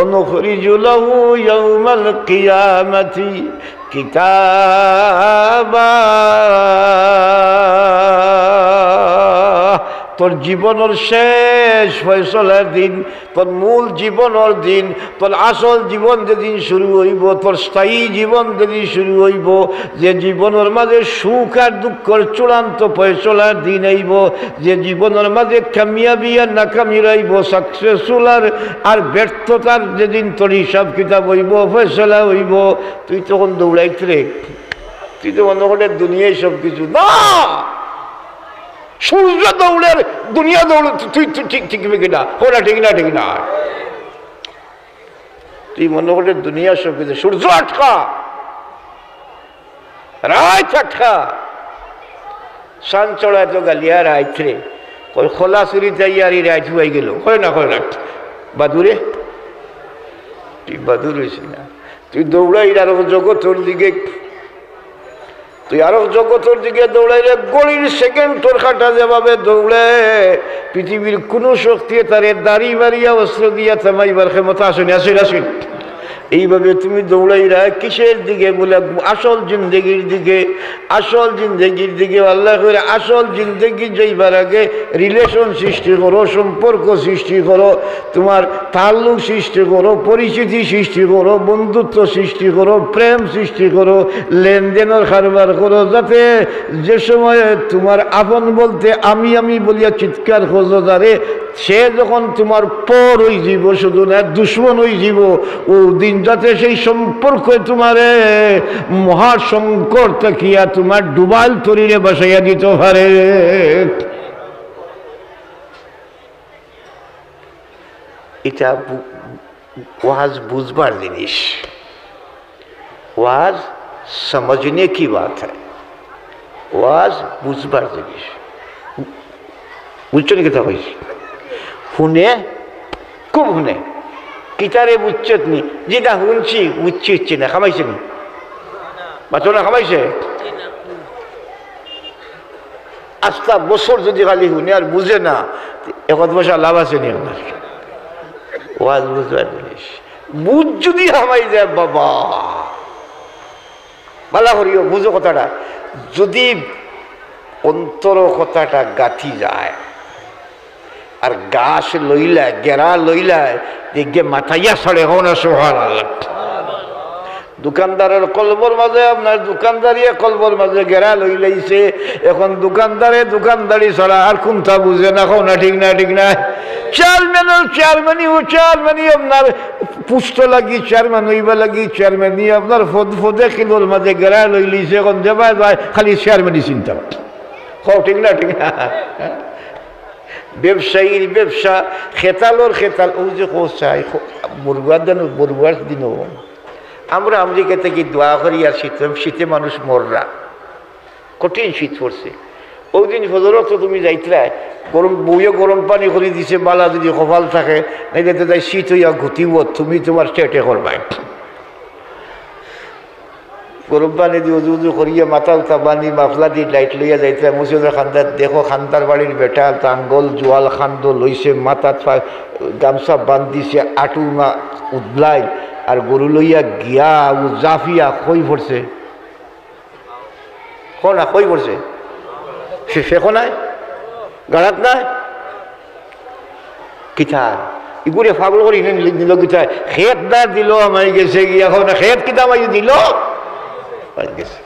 অনুখরিজু লাহু ইয়াউমাল কিয়ামাতি কিতাবা, তোর জীবনের শেষ ফয়সলার দিন, তোর মূল জীবনের দিন, তোর আসল জীবন যেদিন শুরু হইব, তোর স্থায়ী জীবন যেদিন শুরু হইব, যে জীবনের মাঝে সুখ আর দুঃখের চূড়ান্ত ফয়সলার দিন আইব, যে জীবনের মাঝে কামিয়াবি আর নাকামি রইব, সাকসেসফুল আর ব্যর্থতার যেদিন তোর হিসাব কিতাব হইব, ফয়সলা হইব, তুই তখন দৌড়াইতে রে। তুই তো মনে করে দুনিয়ায় সব কিছু না। সূর্য দৌড়ের দুনিয়া দৌড়, তুই ঠিক ঠিকবে কিনা? ওরা ঠিক না, ঠিক না। তুই মনে করে দুনিয়া সব কিছু, সূর্য আটকা, রাত আটকা, সান চড়ায় তো গালিয়া রাইত রে, ওই খোলা চুরি তাইয়ারি রাইত হয়ে গেল। হয় না, হয় না বাদুরে, তুই বাদুর হয়েছি না। তুই দৌড়াই আরো জগতের দিকে, তুই আরো জগতের দিকে দৌড়াইলে গড়ির সেকেন্ড তোর কাটা যেভাবে দৌড়ে, পৃথিবীর কোনো শক্তি তারে দাড়ি বাড়িয়া অস্ত্র দিয়া থামাইবার ক্ষমতা আসেনি। আসেন আসেন এইভাবে তুমি দৌড়াইরা কিসের দিকে? বলে আসল জিন্দগির দিকে। আসল জিন্দগির দিকে আল্লাহ করে আসল জিন্দগি যাইবার আগে রিলেশন সৃষ্টি করো, সম্পর্ক সৃষ্টি করো, তোমার তাল্লুক সৃষ্টি করো, পরিচিতি সৃষ্টি করো, বন্ধুত্ব সৃষ্টি করো, প্রেম সৃষ্টি করো, লেনদেনের কারবার করো, যাতে যে সময় তোমার আপন বলতে আমি আমি বলিয়া চিৎকার খোঁজো তারে, সে যখন তোমার পর হয়ে যাব, শুধু না দুশ্মন হয়ে যাব, ও দিন যাতে সেই সম্পর্ক তোমারে মহাসংকট তাকিয়া তোমার ডুবাল তরিরে বসাইয়া দিতে পারে। এটা ওয়াজ বুঝবার জিনিস, ওয়াজ समझने की बात है, ওয়াজ বুঝবার জিনিস। বুঝছেন কথা কইছি? শুনে খুব শুনে, কিতারে বুঝছত নি, যেটা শুনছি বুঝছি হচ্ছে না। খামাইছে নি বাচ্চা না? খামাইছে? আস্তা বছর যদি খালি শুনে আর বুঝে না, এখন পয়সা লাভ আছে নি আপনার? ওয়াজ বুঝবার জিনিস বুঝ যদি হামাই যায় বাবা ভালো করিও বুঝো কথাটা। যদি অন্তর কথাটা গাঁথি যায় আর গাছ লইলায় গেরা লইলায় দেখবে মাথাইয়া ছড়ে হো না সুবহানাল্লাহ। দোকানদারের কলবর মাঝে আপনার দোকানদারিয়ে কলবর মাঝে গেরা লই লাইছে, এখন দোকানদারি ছাড়া আর কোনটা বুঝে না, না ঠিক না ঠিক না। চেয়ারম্যানই আপনার পুষ্ট লাগি চেয়ারম্যান হইবা লাগি চেয়ারম্যানই আপনার ফদে কিলোর মাঝে গেরা লই লাইছে, এখন দেবা যায় খালি চেয়ারম্যানই চিন্তা ঠিক না ঠিক না। ব্যবসায়ীর ব্যবসা, খেতালোর খেতাল। ও যে কোথায় বরুয়ার দিনও আমরা আমেরিকা থেকে দোয়া করি আর শীতে মানুষ মররা, কঠিন শীত পড়ছে। ওই দিন ফজরত তুমি যাইতরা গরম বইয়ে গরম পানি করে দিছে, বালা যদি কপাল থাকে নাইলে তো তাই শীত হইয়া ঘুটিব, তুমি তোমার স্টেটে করবাই। গরম পানি দিয়ে উজু করিয়া মাথা উঠা বানি মাফলা দিয়ে লাইট লইয়া যাইতরা মুসিদের খান্দার। দেখো খান্দার বাড়ির বেটা টাঙ্গল জোয়াল খান্দ লইছে, মাথাত গামছা বান্ধিছে, আটু না উদলাই আর গরু লইয়া গিয়া ও জাফিয়া কই পড়ছে, না কই পড়ছে সে নাই গাড়াত নাই কিতা ইগুড়ে ফাগল করি দিল কিতা খেত না দিল আমায় গেছে গিয়া এখন খেত কিতা আমায় দিল গেছে।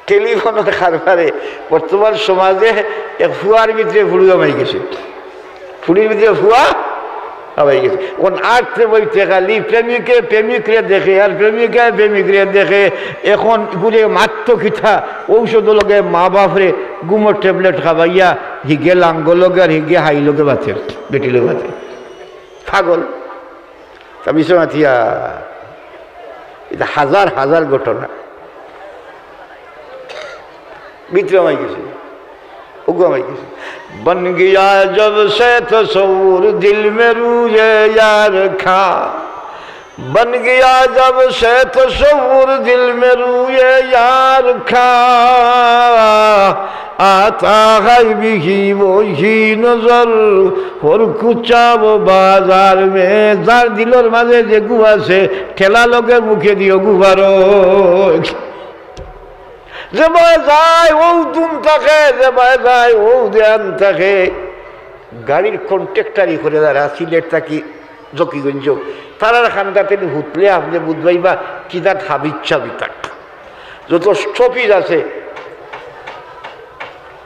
টেলিফোনের কারবারে বর্তমান সমাজে এক ফুয়ার ভিতরে ফুড়ি আমায় গেছে, ফুড়ির ভিতরে ফুয়া আমায় গেছে। এখন আর্টে বইতে খালি প্রেমিকরে দেখে আর প্রেমিকরে দেখে। এখন গুলে মাত্র কিথা ঔষধ লগে মা বাপরে গুমর ট্যাবলেট খাবাইয়া হিগে লাঙ্গ লগে আর হিগে হাই লগে বাতের বেটি লগে বাতে পাগল। তা বিশ্বনাথিয়া এটা হাজার হাজার ঘটনা ভিতরে আমায় গেছে, ওগু আমায় গেছে। बन गया जब से तस्वुर दिल में रूए यार खा, बन गया जब से तस्वुर दिल में रूए यार खा, आता है भी वही नजर और कुचा वो बाजार में। যার দিলর মাঝে যে গুয়া আছে ঠেলা লোকের মুখে দিও গুবারো, যে বয়ে যায় ও দুম থাকে, যে বয়ে যায় ও দেন থাকে। গাড়ির কন্ট্রাক্টারি করে যারা সিলেট থাকি জকিগঞ্জ তারার খান্দাতে হুতলে আপনি বুঝবাইবা কিতা হাবিচ্ছা বিতাক যত স্টপিজ আছে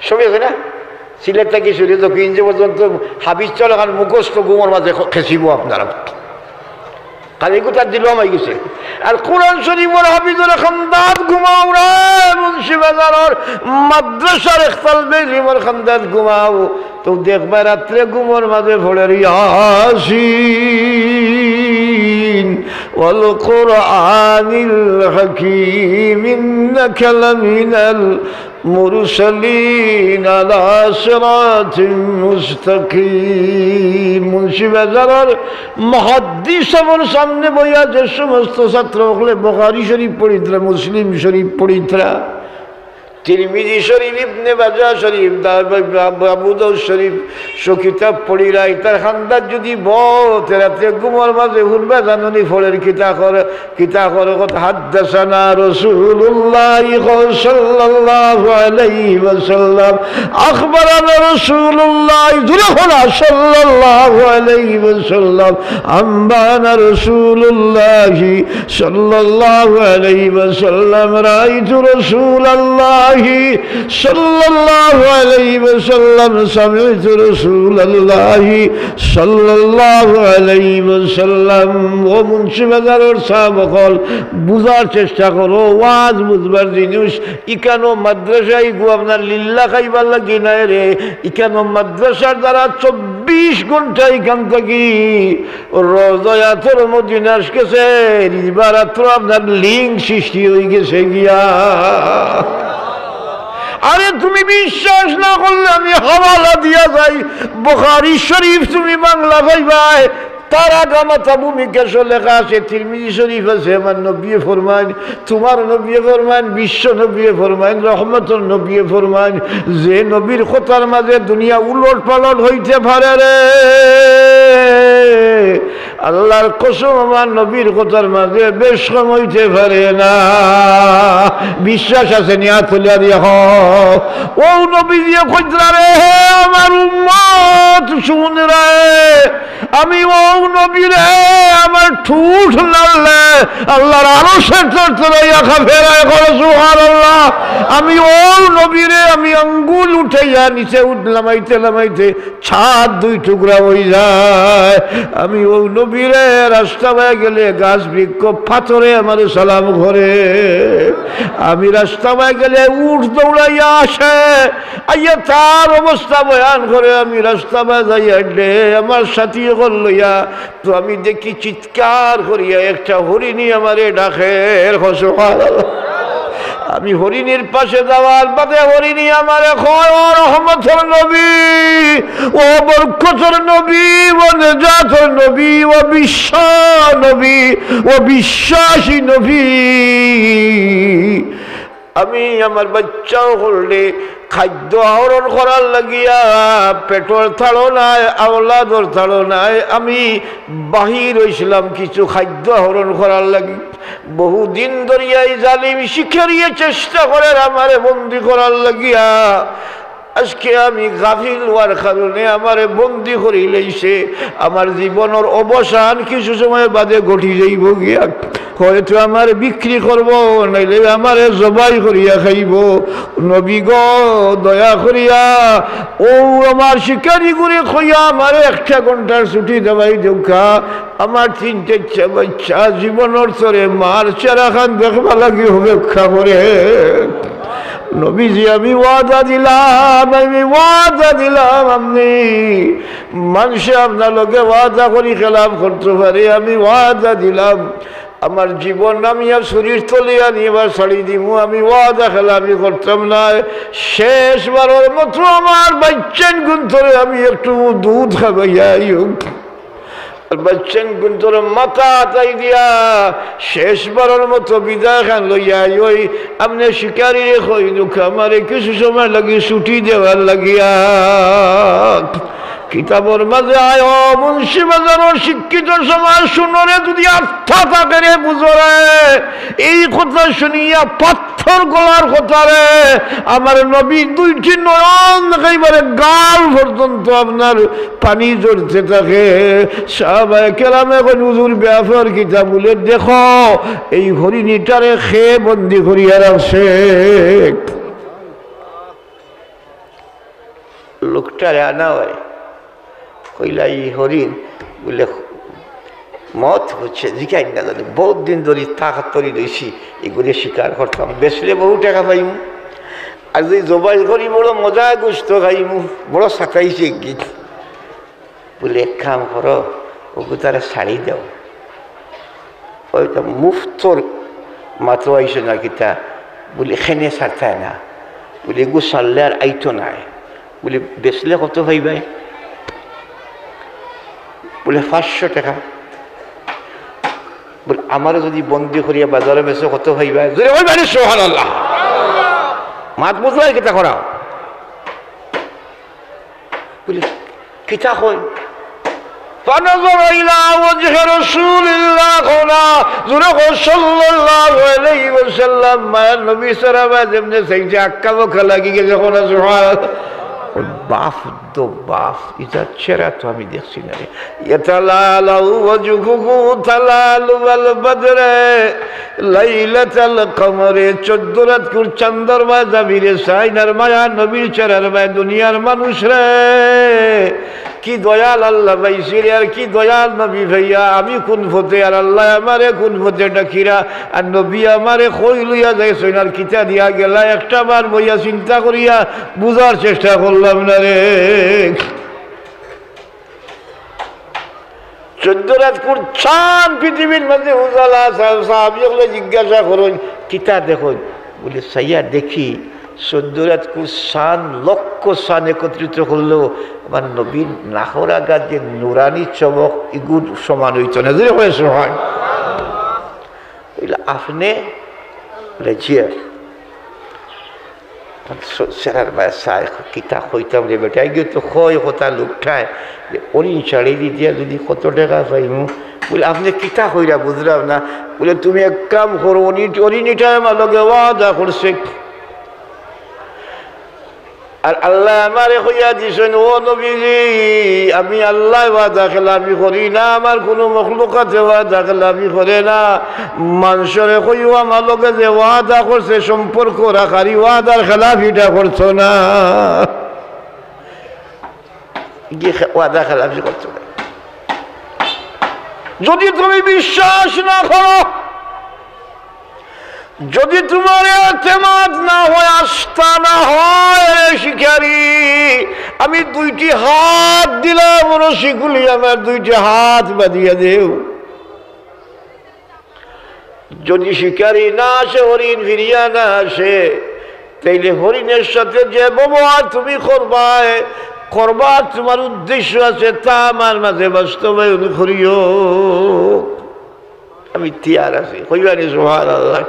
সবই আছে না। সিলেট থাকি শুনে জকিগঞ্জ পর্যন্ত হাবিচ্ছা লাগান মুখস্থ গুমর মাঝে খেসিব আপনারা খালি কোথার দিল আমায় গেছে। আর কোরআন শরীফের হাফিজুল খান্দাত ঘুমাও রে মুন্সি বাজারের মাদ্রাসার ইখতালবে লিমর খান্দাত ঘুমাও তো দেখবা রাত্রে ঘুমর মাঝে পড়ে ইয়াসিন ওয়াল কুরআনিল হাকীম ইন্নাকা লামিনাল মুরসালিন আলা সিরাতিন মুস্তাকিম। মুন্সি বাজারের মুহাদ্দিস আমার সামনে বইয়া যে সমস্ত ছাত্র হলে বুখারী শরীফ পড়িতরা, মুসলিম শরীফ পড়িতরা, তিরমিজি শরীফ, ইবনে মাজাহ শরীফ, আবু দাউদ শরীফ কিতাব পড়িরা তার খান্দার যদি বহুত রাতে ঘুমার মাঝে হুলবা জানুনি ফলের কিতা করে কথা হাদাসানা রাসূলুল্লাহ সাল্লাল্লাহু আলাইহি ওয়াসাল্লাম আখবারানা রাসূলুল্লাহ সাল্লাল্লাহু আলাইহি ওয়াসাল্লাম আম্বানা রাসূলুল্লাহ সাল্লাল্লাহু আলাইহি ওয়াসাল্লাম রাআইতু রাসূলুল্লাহ সাল্লাল্লাহু আলাইহি ওয়াসাল্লাম সামি'তু রাসূলুল্লাহ সাল্লাল্লাহু আলাইহি ওয়াসাল্লাম। ও মুন্সি বাজারের সাহাবগণ বুঝার চেষ্টা করো, ওয়াজ বুঝবার জিনিস। ইকানো মাদ্রাসায় গো আপনার লিল্লা খাইবার লাগি নাই রে, ইকানো মাদ্রাসার দ্বারা 24 ঘন্টা এখান থেকে রোজায়াতুল মদিনার কাছে ইবারাত আপনার লিঙ্ক সৃষ্টি হয়ে গেছে গিয়া। আরে তুমি বিশ্বাস না করলে আমি হাওয়ালা দিয়া যাই, বুখারী শরীফ তুমি বাংলা পাইবাই তারা গামাতা ভূমিকা লেখা আছে, তিরমিজি শরীফ আছে, আমার নবী ফরমান, তোমার নবী ফরমান, বিশ্ব নবী ফরমান, রহমতুল নবী ফরমান, যে নবীর কথার মাঝে দুনিয়া উলট পালট হইতে পারে রে আল্লাহর কসম আমার নবীর কথার মাঝে বেশ কম হইতে পারে না। বিশ্বাস আছে নিয়া তুলিয়া দিয়ে ও নবী দিয়ে কইতরা রে আমার উম্মত শুনে রে, আমি ও নবী রে আমার ঠুট নাড়লে আল্লাহর আরশের তরতরে রাখা ফেরায় করে সুবহানাল্লাহ। আমি ও নবী রে আমি আঙ্গুল উঠাইয়া নিচে নামাইতে নামাইতে ছাদ দুই টুকরা হয়ে যায়। আমি ও নবী রে রাস্তা হয়ে গেলে গাছ বৃক্ষ পাথরে আমার সালাম করে, আমি রাস্তা হয়ে গেলে উঠ দৌড়াইয়া আসে আইয়া তার অবস্থা বয়ান করে, আমি রাস্তা হয়ে যাইয়া ডে আমার সাথী লইয়া তো আমি দেখি চিৎকার করিয়া একটা হরিণী আমারে ডাকে। আমি হরিণীর পাশে যাওয়ার বাদে হরিণী আমারে কয় ও রহমতের নবী, ও বরকতের নবী, ও নেজাতের নবী, ও বিশ্ব নবী, ও বিশ্বাসী নবী, আমি আমার বাচ্চাও করলে খাদ্য আহরণ করার লাগিয়া পেটর থাড়ো নাই, আওলাদর থাড়ো নাই, আমি বাহির হয়েছিলাম কিছু খাদ্য আহরণ করার লাগি। বহুদিন ধরিয়াই জালিম শিখেরিয়ে চেষ্টা করে আমারে বন্দি করার লাগিয়া, আজকে আমি গাফিল হওয়ার কারণে আমারে বন্দি করি লইছে। আমার জীবনের অবসান কিছু সময় বাদে ঘটি যাইব গিয়া, হয়তো আমার বিক্রি করব, নাইলে আমারে জবাই করিয়া খাইব। নবী গো দয়া করিয়া ও আমার শিকারি করে খইয়া আমার 1 ঘন্টার ছুটি দেওয়াই দৌকা, আমার 3 বাচ্চা জীবনের তরে মার চেরা খান দেখবা লাগি অপেক্ষা করে। নবীজি আমি ওয়াদা দিলাম, আমি ওয়াদা দিলাম, আপনি মানুষে আপনার লোকে ওয়াদা করি খেলাফ করতে পারে, আমি ওয়াদা দিলাম আমার জীবন আমি আর শরীর তলিয়া নিবার ছাড়ি দিব, আমি ওয়াদা খেলাফি করতাম না। শেষবারের মতো আমার বাচ্চান গুন্তরে আমি একটু দুধ খাবাইয়া বাচ্চান গুন্তর মাথা হাতাই দিয়া শেষবারের মতো বিদায় খান লইয়া ওই আপনি শিকারি কই দুঃখ আমারে কিছু সময় লাগি ছুটি দেওয়ার লাগিয়া। কিতাবর মাঝে আয় মুন্সি বাজারও শিক্ষিত সমাজ শুনরে যদি আস্থা থাকে রে বুঝরে, এই কথা শুনিয়া পাথর গলার কথা রে আমার নবী 2টি নয়ন একেবারে গাল পর্যন্ত আপনার পানি ঝরতে থাকে। সাহাবায়ে কেরাম এখন হুজুর ব্যাপার কিতাব বলে দেখো এই হরিণীটারে খেয়ে বন্দি করিয়া রাখছে। লোকটারে আনা হয় কইলা এই হরিণ বলে মত হচ্ছে জিকাই না জানি, বহুত দিন ধরে থাকার তরি রয়েছি, এগুলি শিকার করতাম, বেচলে বহু টাকা পাইমু, আর যদি জবাই করি বড় মজা গোস্ত খাইমু, বড় সাঁতাইছে গীত বলে এক কাম করো ওগু তারা শাড়ি দাও, ওইটা মুফতর মাত্র আইসো না কিতা বলে খেনে ছাড়তায় না, বলে এগু ছাড়লে আর আইতো নাই, বলে বেচলে কত ভাই বলে 500 টাকা, বলে আমারও যদি বন্দি করিয়া বাজারে বেশি কত ভাইবা, যদি ওই মানে সুবহানাল্লাহ মাত বুঝলাই কিতা করাও বলে কিতা কই فنظر إلى وجه رسول الله صلى الله عليه وسلم ما النبي صلى الله عليه وسلم سيجا كذا لگি গেছে কোনা সুবহানাল্লাহ। বাফ দো বাফ এটা চেহারা তো আমি দেখছি না রে। ইয়াতালালু ওয়াজহুহু তালালু ওয়াল বদরে লাইলাতাল কমরে 14 রাত কুর চন্দ্র মা জাবিরে সাইনার মায়া নবীর চেহারার মায়া দুনিয়ার মানুষ রে কি দয়াল আল্লাহ ভাইসির আর কি দয়াল নবী ভাইয়া, আমি কোন ফতে আর আল্লাহ আমারে কোন ফতে ডাকিরা আর নবী আমারে কই লইয়া যায় সৈনার কিতা দিয়া গেলা একটা বার বইয়া চিন্তা করিয়া বুঝার চেষ্টা করলাম না রে। 14 রাত কোন চান পৃথিবীর মধ্যে উজালা সাহাবীগুলো জিজ্ঞাসা করুন কিতা দেখুন, বলে সাইয়া দেখি 14 রাত শান লক্ষ শান একত্রিত করলেও আমার নবীর নাহরা গাছ যে নুরানি চমক এগুর সমান হইত না যে হয়েছে হয় আপনি জিয়া সেরার বাসায় কিতা হইতাম রে বেটা গিয়ে তো হয় কথা লুকঠায় যে অরিন ছাড়ি দিয়া যদি কত টাকা পাইমু বলে আপনি কিতা হইরা বুঝলাম না বলে তুমি এক কাম করো অরিনিটা আমার লগে ওয়াদা করছে আর আল্লাহ আমারে হইয়া দিছেন ও নবীজি আমি আল্লাহ ওয়াদা খেলাফি করি না আমার কোনো মখলুকাতে ওয়াদা খেলাফি করে না মানুষরে কইও আমার লগে যে ওয়াদা করছে সম্পর্ক রাখারি ওয়াদার খেলাফিটা করছো না ওয়াদা খেলাফি করছো না যদি তুমি বিশ্বাস না করো যদি তোমার এতেমাদ না হয় আস্থা না হয় শিকারি আমি 2টি হাত দিলাম রশিকুলি আমার 2টি হাত বাঁধিয়া দেও যদি শিকারি না আসে হরিণ ফিরিয়া না আসে তাইলে হরিণের সাথে যে ব্যবহার তুমি করবার তোমার উদ্দেশ্য আছে তা আমার মাঝে বাস্তবায়ন করিও আমি তিয়ার আছি কইবানি সুবহানাল্লাহ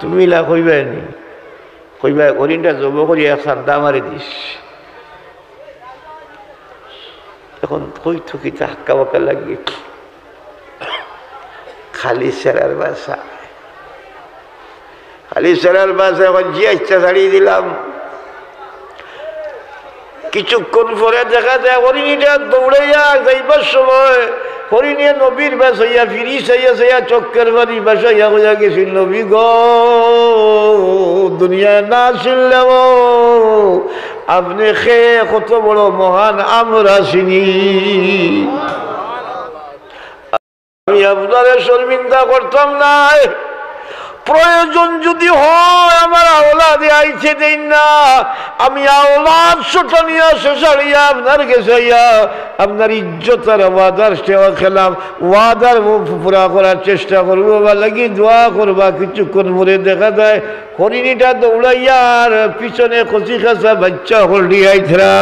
তুমি লা কইবানি কইবা হরিণটা জব করি এক সান্দা মারি দিস এখন কই থুকিতে হাক্কা বাক্কা লাগিয়ে খালি সেরার বাসা এখন যে ইচ্ছা ছাড়িয়ে দিলাম কিছুক্ষণ পরে দেখা যায় হরিণীটা দৌড়াইয়া যাইবার সময় হরিণে নবীর বাস হইয়া ফিরি চাইয়া চক্কের বাড়ি বাসাইয়া হইয়া গেছিল নবী গো দুনিয়ায় না ছিলেও আপনি খেয়ে কত বড় মহান আমরা চিনি আমি আপনারে শর্মিন্দা করতাম না প্রয়োজন যদি হয় আমার আওলাদে আইছে দেন না আমি আওলাদ ছোটনিয়া শেষাড়িয়া আপনার কাছে আপনার ইজ্জতার ওয়াদার সেবা খেলাম ওয়াদার পুরা করার চেষ্টা করবো বা লাগি দোয়া করবা কিছুক্ষণ পরে দেখা যায় হরিণীটা দৌড়াইয়ার পিছনে কচি খাসা বাচ্চা হলডি আইথরা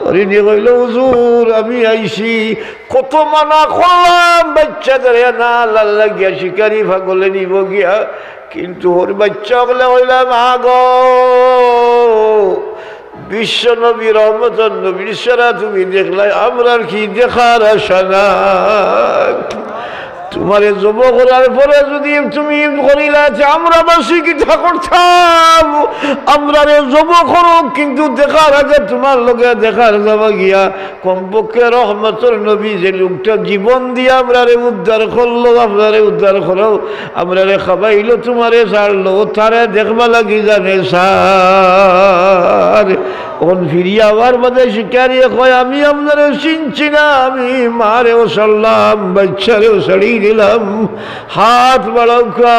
হরিণী কইল হুজুর আমি আইছি কত মানা করলাম বাচ্চাদের না লাল লাগিয়া শিকারি ভাগলে নিব গিয়া কিন্তু ওর বাচ্চা হলে হইলাম আগ বিশ্ব নবী রহমতুল নবীর সারা তুমি দেখলাই আমরা কি দেখার আশা না তোমারে জব করার পরে যদি তুমি করিলা যে আমরা বাসি কিটা করতাম আমরা জব করো কিন্তু দেখার আগে তোমার লগে দেখার যাবা গিয়া কমপক্ষে রহমতুল নবী যে লোকটা জীবন দিয়ে আমরা উদ্ধার করলো আপনারে উদ্ধার করো আমরা খাবাইলো তোমারে ছাড়লো তারে দেখবা লাগি জানে সার ওন ফিরিয়া আবার বাদে শিকারিয়ে কয় আমি আপনারে চিনছি না আমি মারেও সারলাম বাচ্চারেও ছাড়িয়ে দিলাম হাত বাড়াউকা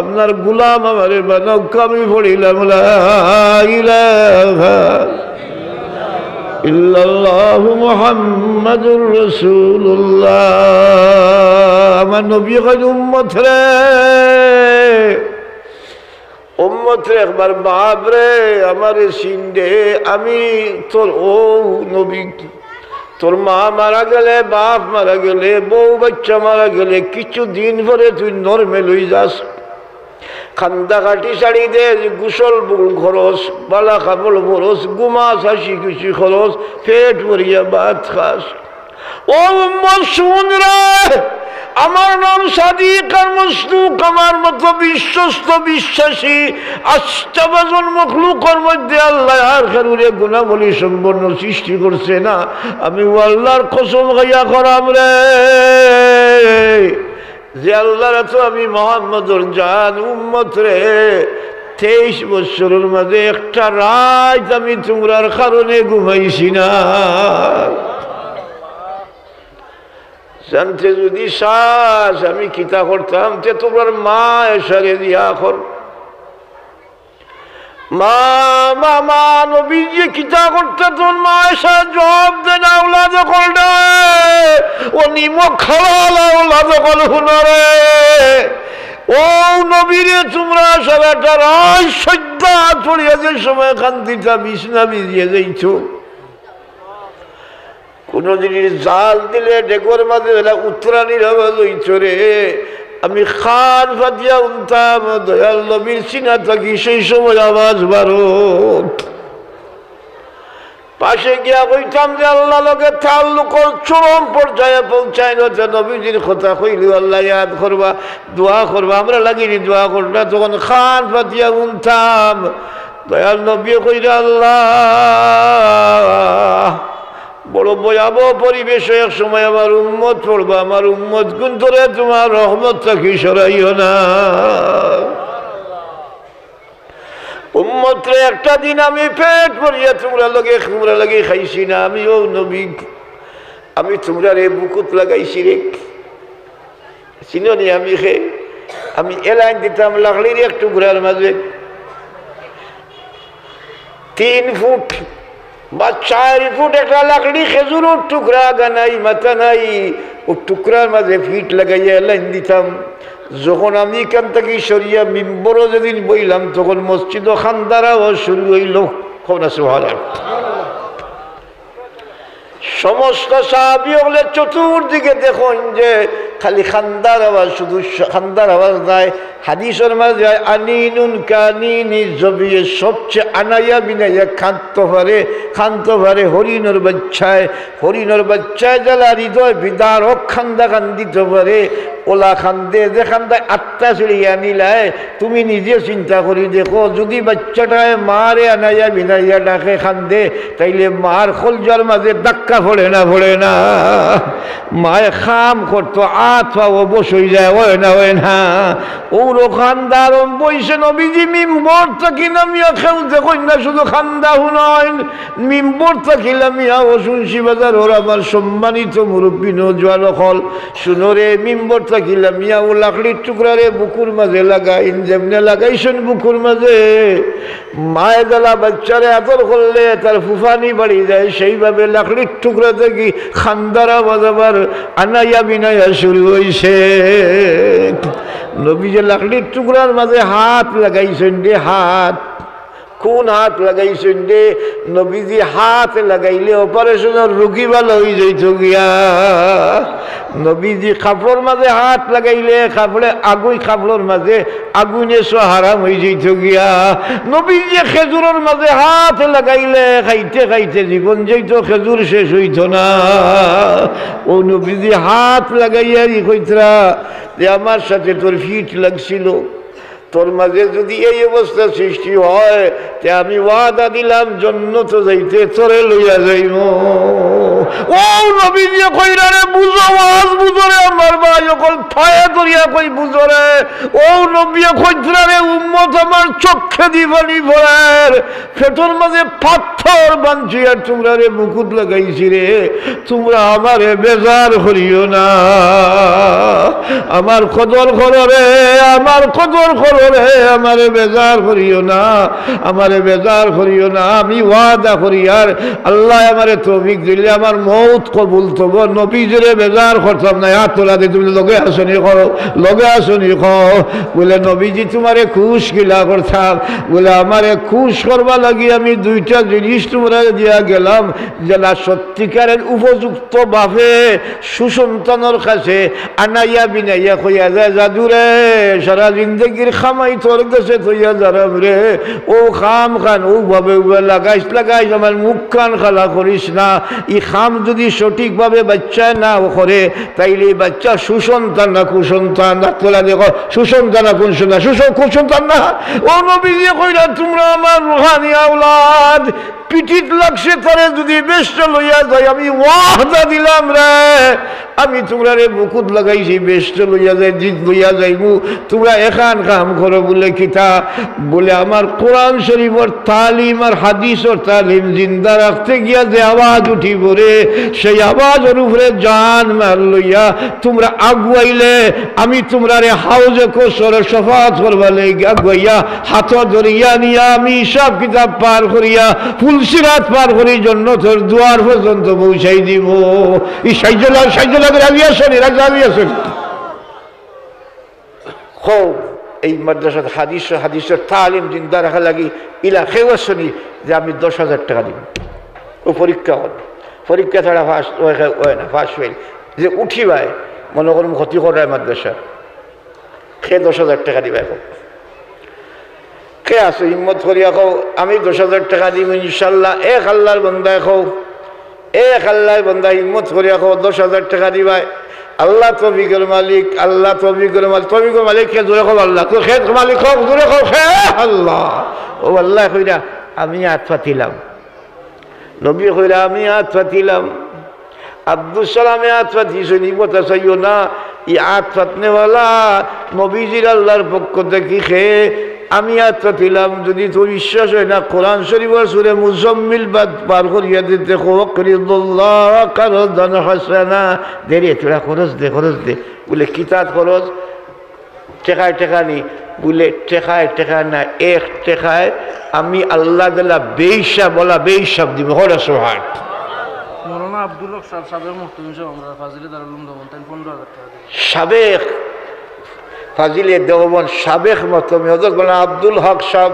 আপনার গুলাম আমারে বানাউকা আমি পড়িলাম লা ইলাহা ইল্লাল্লাহু মুহাম্মাদুর রাসূলুল্লাহ আমার নবী কয় উম্মত রে একবার বাপ রে আমার সিন্দে আমি তোর ও নবী তোর মা মারা গেলে বাপ মারা গেলে বউ বাচ্চা মারা গেলে কিছু দিন পরে তুই নর্মেল হয়ে যাস খান্দা কাটি শাড়ি দে গোসল খরচ বালা কাপড় খরচ গুমাস হাসি খুশি খরচ পেট ভরিয়া ভাত খাস ও শুন রে আমার নাম সাদিক আর মসলুক আমার মতো বিশ্বস্ত বিশ্বাসী আস্তাবাজন মখলুকের মধ্যে আল্লাহ আর কারুরে গুণাবলী সম্পন্ন সৃষ্টি করছে না আমি আল্লাহর কসম খাইয়া করাম রে যে আল্লাহর তো আমি মুহাম্মদুর জান উম্মত রে 23 বছরের মাঝে একটা রাত আমি তোমরার কারণে ঘুমাইছি না জানতে যদি শ্বাস আমি কিতা করতাম তে তোমার মা এসারে দিয়া কর মা মামা নবী যে কিতা করতে তোর মা এসা জবাব দে না ওলাদে কলটা ও নিমক খাওয়ালা ওলাদে কল হুনরে ও নবীরে তোমরা সারাটা রাত সজ্জা ছড়িয়ে যে সময় কান্দিটা বিছনা ভিজিয়ে যাইছ, কোন জিনিস জাল দিলে ডেকোর মাঝে উত্তরানির আওয়াজ হইছ রে, আমি খান ফাতিয়া উনতাম দয়াল নবীর সিনা থাকি সেই সময় আওয়াজ বারো। পাশে গিয়া কইতাম যে আল্লাহ লগে তাল্লুক চরম পর্যায়ে পৌঁছায় না, নবীজির কথা কইলি আল্লাহ ইয়াদ করবা, দোয়া করবা, আমরা লাগিনি দোয়া করবা। তখন খান ফাতিয়া উনতাম, দয়াল নবী কইরা আল্লাহ বড় ভয়াবহ পরিবেশ এক সময় আমার উম্মত পড়বা, আমার উম্মত কিন্তু রে তোমার রহমত থাকি সরাইও না। উম্মত রে একটা দিন আমি পেট ভরিয়া তোমরা লগে খাইছি না, আমি ও নবী আমি তোমরা রে বুকুত লাগাইছি রে, চিনি আমি আমি এলাইন দিতাম লাকড়ির এক টুকরার মাঝে 3 ফুট বা 4 ফুট একটা লাকড়ি, খেজুরের টুকরা আগা নাই মাথা নাই, ও টুকরার মাঝে ফিট লাগাইয়া লাইন দিতাম। যখন আমি এখান থেকে সরিয়া মিম্বরও যেদিন বইলাম তখন মসজিদ ও খান্দারাও শুরু হইল। সমস্ত সাহাবী হলে চতুর্দিকে দেখুন যে খালি খান্দার আওয়াজ, শুধু খান্দার আওয়াজ নাই। হাদিসের মাঝে আনিনুন কানিনি জবিয়ে সবচেয়ে আনাইয়া বিনাইয়া খান্ত পারে হরিণের বাচ্চায় জ্বালা হৃদয় বিদার খান্দা খান্দিতে পারে, ওলা খান্দে যে খান্দায় আত্মা ছিড়িয়া নিলায়। তুমি নিজে চিন্তা করি দেখো, যদি বাচ্চাটায় মারে আনাইয়া বিনাইয়া ডাকে খান্দে, তাইলে মার খলজার মাঝে ধাক্কা পড়ে না মায়ে খাম করতো আত্মাও বসই যায়, হয় না ওরো খান্দার বইসে নবীজি মিম্বর থাকি নামিয়া খেলতে কন্যা, শুধু খান্দা হুনয় মিম্বর থাকি নামিয়া ও শুনছি বাজার ওর আমার সম্মানিত মুরব্বী নজওয়ান হল শুনরে মিম্বর থাকি নামিয়া ও লাকড়ির টুকরারে বুকুর মাঝে লাগাইন, যেমনে লাগাইছেন বুকুর মাঝে মায়ে জ্বালা বাচ্চারে আদর করলে তার ফুফানি বাড়ি যায়, সেইভাবে লাকড়ির টুকরা থেকে খান্দারা বাজাবার আনাইয়া বিনাইয়া শুরু হইছে। নবী যে লাকড়ির টুকরার মাঝে হাত লাগাইছেন রে, হাত কোন হাত লাগাইছেন রে? নবীজি হাত লাগাইলে অপারেশনের রোগী ভালো হয়ে যাইত গিয়া। নবীজি কাপড়ের মাঝে হাত লাগাইলে কাপড়ের মাঝে আগুনে হারাম হয়ে যাইত গিয়া। নবীজি খেজুরের মাঝে হাত লাগাইলে খাইতে খাইতে জীবন যাইত, খেজুর শেষ হইত না। ও নবীজি হাত লাগাইয়া কইতরা যে আমার সাথে তোর ফিট লাগছিল, তোর মাঝে যদি এই অবস্থা সৃষ্টি হয় তে আমি ওয়াদা দিলাম জান্নাতে যাইতে তোরে লইয়া যাইব। ও নবীজি কইরা রে বুঝো, আওয়াজ বুঝো রে আমার ভাই সকল ফায়া করিয়া কই বুঝো রে। ও নবী কইরা রে উম্মত আমার চোখে দিবানি ভরার পেটের মাঝে পাথর বাঁধিয়া তোমরা রে মুকুট লাগাইছি রে, তোমরা আমারে বেজার করিও না, আমার কদর করো রে, আমার কদর করো রে, আমারে বেজার করিও না, আমারে বেজার করিও না। আমি ওয়াদা করি আর আল্লাহ আমারে তৌফিক দিলে আমার মৌত কবুল তব, নবীজিরে বেজার করতাম না। হাত তোলা দিয়ে তুমি লগে আসনি খাও বলে নবীজি তোমারে খুশ গিলা করতাম, বলে আমারে খুশ করবা লাগি আমি 2টা জিনিস তোমরা দিয়া গেলাম, যেটা সত্যিকারের উপযুক্ত বাপে সুসন্তানের কাছে আনাইয়া বিনাইয়া কইয়া যায় জাদুরে সারা জিন্দগির খামাই তোর কাছে থইয়া যারাম রে, ও খাম খান ও ভাবে লাগাইস আমার মুখ খান খালা করিস না। ই খাম যদি সঠিকভাবে বাচ্চা না করে তাইলে বাচ্চা সুসন্তান না কুসন্তান? তোলা দেখো সুসন্তান না কুসন্তান না। ও নবীজি কইরা তোমরা আমার রুহানি আওলাদ, পিঠিত লাগছে তারে যদি বেশ লইয়া যায় আমি ওয়াদা দিলাম রে, আমি তোমরা রে মুকুট লাগাইছি বেশ লইয়া যায়, জিত লইয়া যাইবু। তোমরা এখান কাম করো বলে কিতা বলে আমার কোরআন শরীফের তালিম আর হাদিসের তালিম জিন্দা রাখতে গিয়া যে আওয়াজ উঠি পড়ে, সেই আওয়াজের উপরে জান মার লইয়া তোমরা আগুয়াইলে আমি তোমরা রে হাউজে কোসরে শফাত করবা লাগি আগুয়াইয়া হাত ধরিয়া নিয়া আমি সব কিতাব পার করিয়া ফুলসিরাত পার করি জন্য তোর দুয়ার পর্যন্ত পৌঁছাই দিব। এই সাইজলা রাজি আসেন, রাজি আসেন। খুব এই মাদ্রাসাত হাদিসের তালিম জিন্দা রাখা লাগি ইলা খেওয়াশনি যে আমি 10,000 টাকা দিব। ও পরীক্ষা হল, পরীক্ষা ছাড়া ফার্স্ট হয় না, ফার্স্ট ফেল যে উঠিবায় মনে করুন ক্ষতি করায় মাদ্রাসা খে 10,000 টাকা দিবা। এখন কে আছে হিম্মত করিয়া কও আমি 10,000 টাকা দিব ইনশাল্লাহ। এক আল্লাহর বান্দা কও, এক আল্লাহর বান্দা হিম্মত করিয়া কও 10,000 টাকা দিবাই। আল্লাহ তৌফিকের মালিক, আল্লাহ তৌফিকের মালিক, তৌফিকের মালিক কে জোরে কও আল্লাহ, তো খেত মালিক হোক জোরে কও হে আল্লাহ। ও আল্লাহ কইরা আমি হাত পাতিলাম, নবী কইরা আমি হাত পাতিলাম, আব্দুল সালামে হাত পাতিছে নিবতা চাইও না। ই হাত পাতনেওয়ালা নবীজির আল্লাহর পক্ষ থেকে খে আমি হাত পাতিলাম। যদি তোর বিশ্বাস হয় না কোরআন শরীফের সূরা মুজাম্মিল বাদ পার করিয়া দিতে খরিদুল্লাহ কারদান হাসানা দেরে তোরা খরচ দে, খরচ দে বলে কিতাব খরচ টেকায় টেকা নি বলে টেকায় টেকা না, এক টেকায় আমি আল্লাহ দিলা বেইসা বলা বেইসাব দিব। হল সোহান মৌলানা আব্দুল হক সাহেব সাবেক মুফতি সাহেব আমরা ফাজিলে দারুল উলুম দেওবন্দ 15,000 টাকা সাবেক ফাজিলে দেওবন্দ সাবেক মতমি হযরত মাওলানা আব্দুল হক সাহেব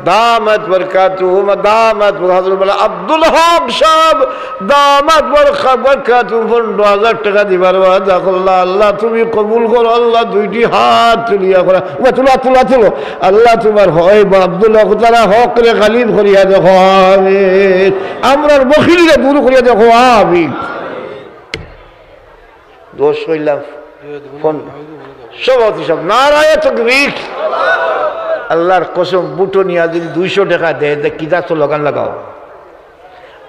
দামাত বরকাতুহুম দামাত হযরত মাওলানা আব্দুল হক সাহেব দামাত বরকাতুহুম 15,000 টাকা দিবার ওয়াদা করলা। আল্লাহ তুমি কবুল করো, আল্লাহ দুইটি হাত তুলিয়া করা তুলা তুলা তুলো। আল্লাহ তোমার হয় আব্দুল হক তারা হক রে গালিব করিয়া দেখো আমিন, আমরার বখিলিরে দূর করিয়া দেখো আমিন। দোষ হইলাম ফোন সভাপতি সব নারায়ে তাকবীর। আল্লাহর কসম বুটো নিয়া যদি 200 টাকা দেয় কিতা তো লাগান লাগাও।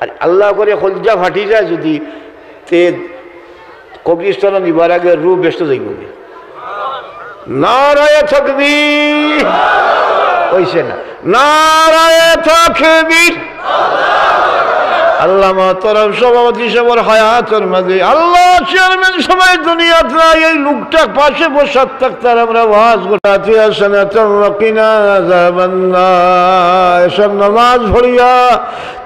আর আল্লাহ করে কলজা ফাটি যায় যদি তে কবরিস্তান নিবার আগে রূপ ব্যস্ত যাইব। নারায়ে তাকবীর হইছে না, নারায়ে তাকবীর। আল্লাহ মহতরম সভাপতি সাহেবের হায়াতের মাঝে আল্লাহ চেয়ারম্যান সবাই দুনিয়াত নাই, এই লোকটা পাশে বসে থাকতার আমরা ওয়াজ গোটাতে আসেন কিনা এসব নামাজ ভরিয়া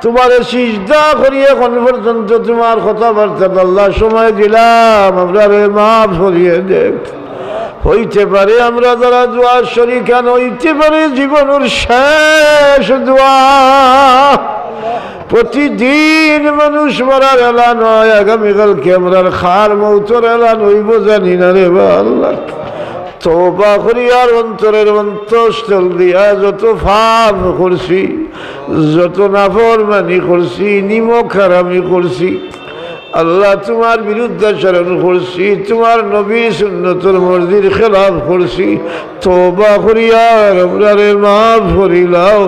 তোমার সিজদা করিয়া এখন পর্যন্ত তোমার কথাবার্তা আল্লাহ সময় দিলাম, আমরা রে মাফ করিয়ে দেখ। হইতে পারে আমরা যারা দোয়া শরীকান, হইতে পারে জীবনের শেষ দোয়া। প্রতিদিন মানুষ মরার এলান হয়, আগামীকালকে আমরার খার মৌতর এলান হইব জানি না রে আল্লাহ। তওবা করি আর অন্তরের অন্তঃস্থল দিয়া যত পাপ করছি, যত নাফরমানি করছি, নিমক হারামি করছি, আল্লাহ তোমার বিরুদ্ধাচরণ করছি, তোমার নবীর সুন্নতের মর্জির খেলাফ করছি, তওবা করি আর আমরারে মাফ করিলাও,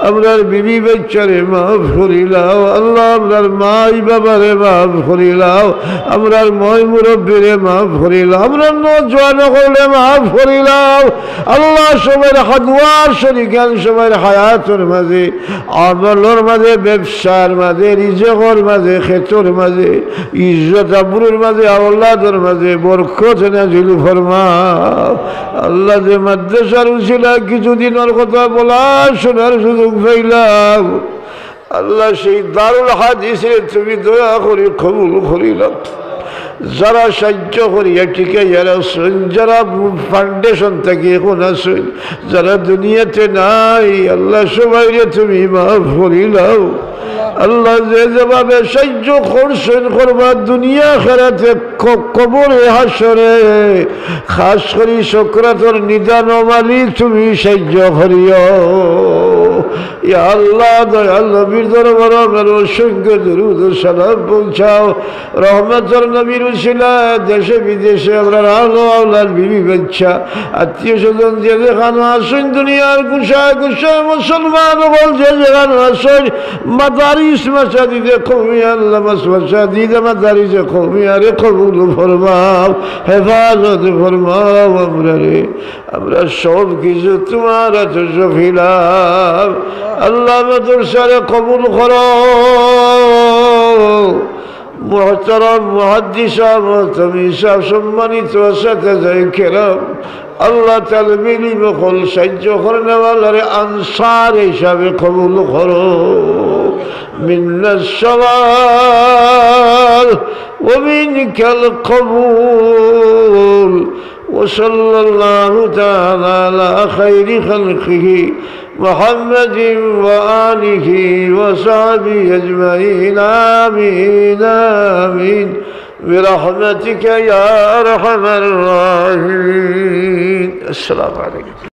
আমরার বিবি বাচ্চারে মাফ করিলাও, আল্লাহ আমরার মাই বাবারে মাফ করিলাও, আমরার মই মুরব্বীরে মাফ করিলাও, আমরার নজওয়ান করলে মাফ করিলাও। আল্লাহ সবার হাদওয়ার শরীকান সবার হায়াতের মাঝে, আমলের মাঝে, ব্যবসার মাঝে, রিজকের মাঝে, ক্ষেতের মাঝে, ইজ্জত আবরুর মাঝে, আওলাদের মাঝে বরকত নাজিল ফরমাও। আল্লাহ যে মাদ্রাসার উসিলা কিছুদিনের কথা বলা শোনার সুযোগ পাইলাম, আল্লাহ সেই দারুল হাদিসে তুমি দয়া করে কবুল করিলাম। যারা সাহায্য করিয়া ঠিকাইয়া আসুন, যারা ফাউন্ডেশন থেকে এখন আসুন, যারা দুনিয়াতে নাই, আল্লাহ সবাইরে তুমি মাফ করিলাও। আল্লাহ যে যেভাবে সাহায্য করছেন করবা দুনিয়া খেরাতে কবরে হাসরে, খাস করি সকরাতর নিদান মালিক তুমি সাহায্য করিও। ইয়া আল্লাহ দয়াল নবীর দরবারে আমার অসংখ্য দুরূদ ও সালাম পৌঁছাও। রহমতের নবীর উসিলায় দেশে বিদেশে আমরা আলো আওলাদ বিবি বাচ্চা আত্মীয় স্বজন যে যেখানে আসুন, দুনিয়ার গুছায় গুছায় মুসলমান বল যে যেখানে আসুন, মাদারিস মাসাজিদে কওমিয়া আল্লাহ মাসাজিদে মাদারিসে কওমিয়া রে কবুল ফরমাও, হেফাজত ফরমাও। আমরা সব কিছু তোমার হাতে সঁপিলাম। আল্লাহ মাদ্রাসারে কবুল করো। মুহতারাম মুহাদ্দিস সাহেব সম্মানিত সাথে কেরাম, আল্লাহ তালবিল বখল সাহায্য করনেওয়ালারে আনসার হিসাবে কবুল করো। মিন্নাস সওয়াল ওয়া মিনকাল কবুল وصلى الله تعالى على خير خلقه محمد وآله وصحبه أجمعين آمين آمين برحمتك يا أرحم الراحمين. السلام عليكم.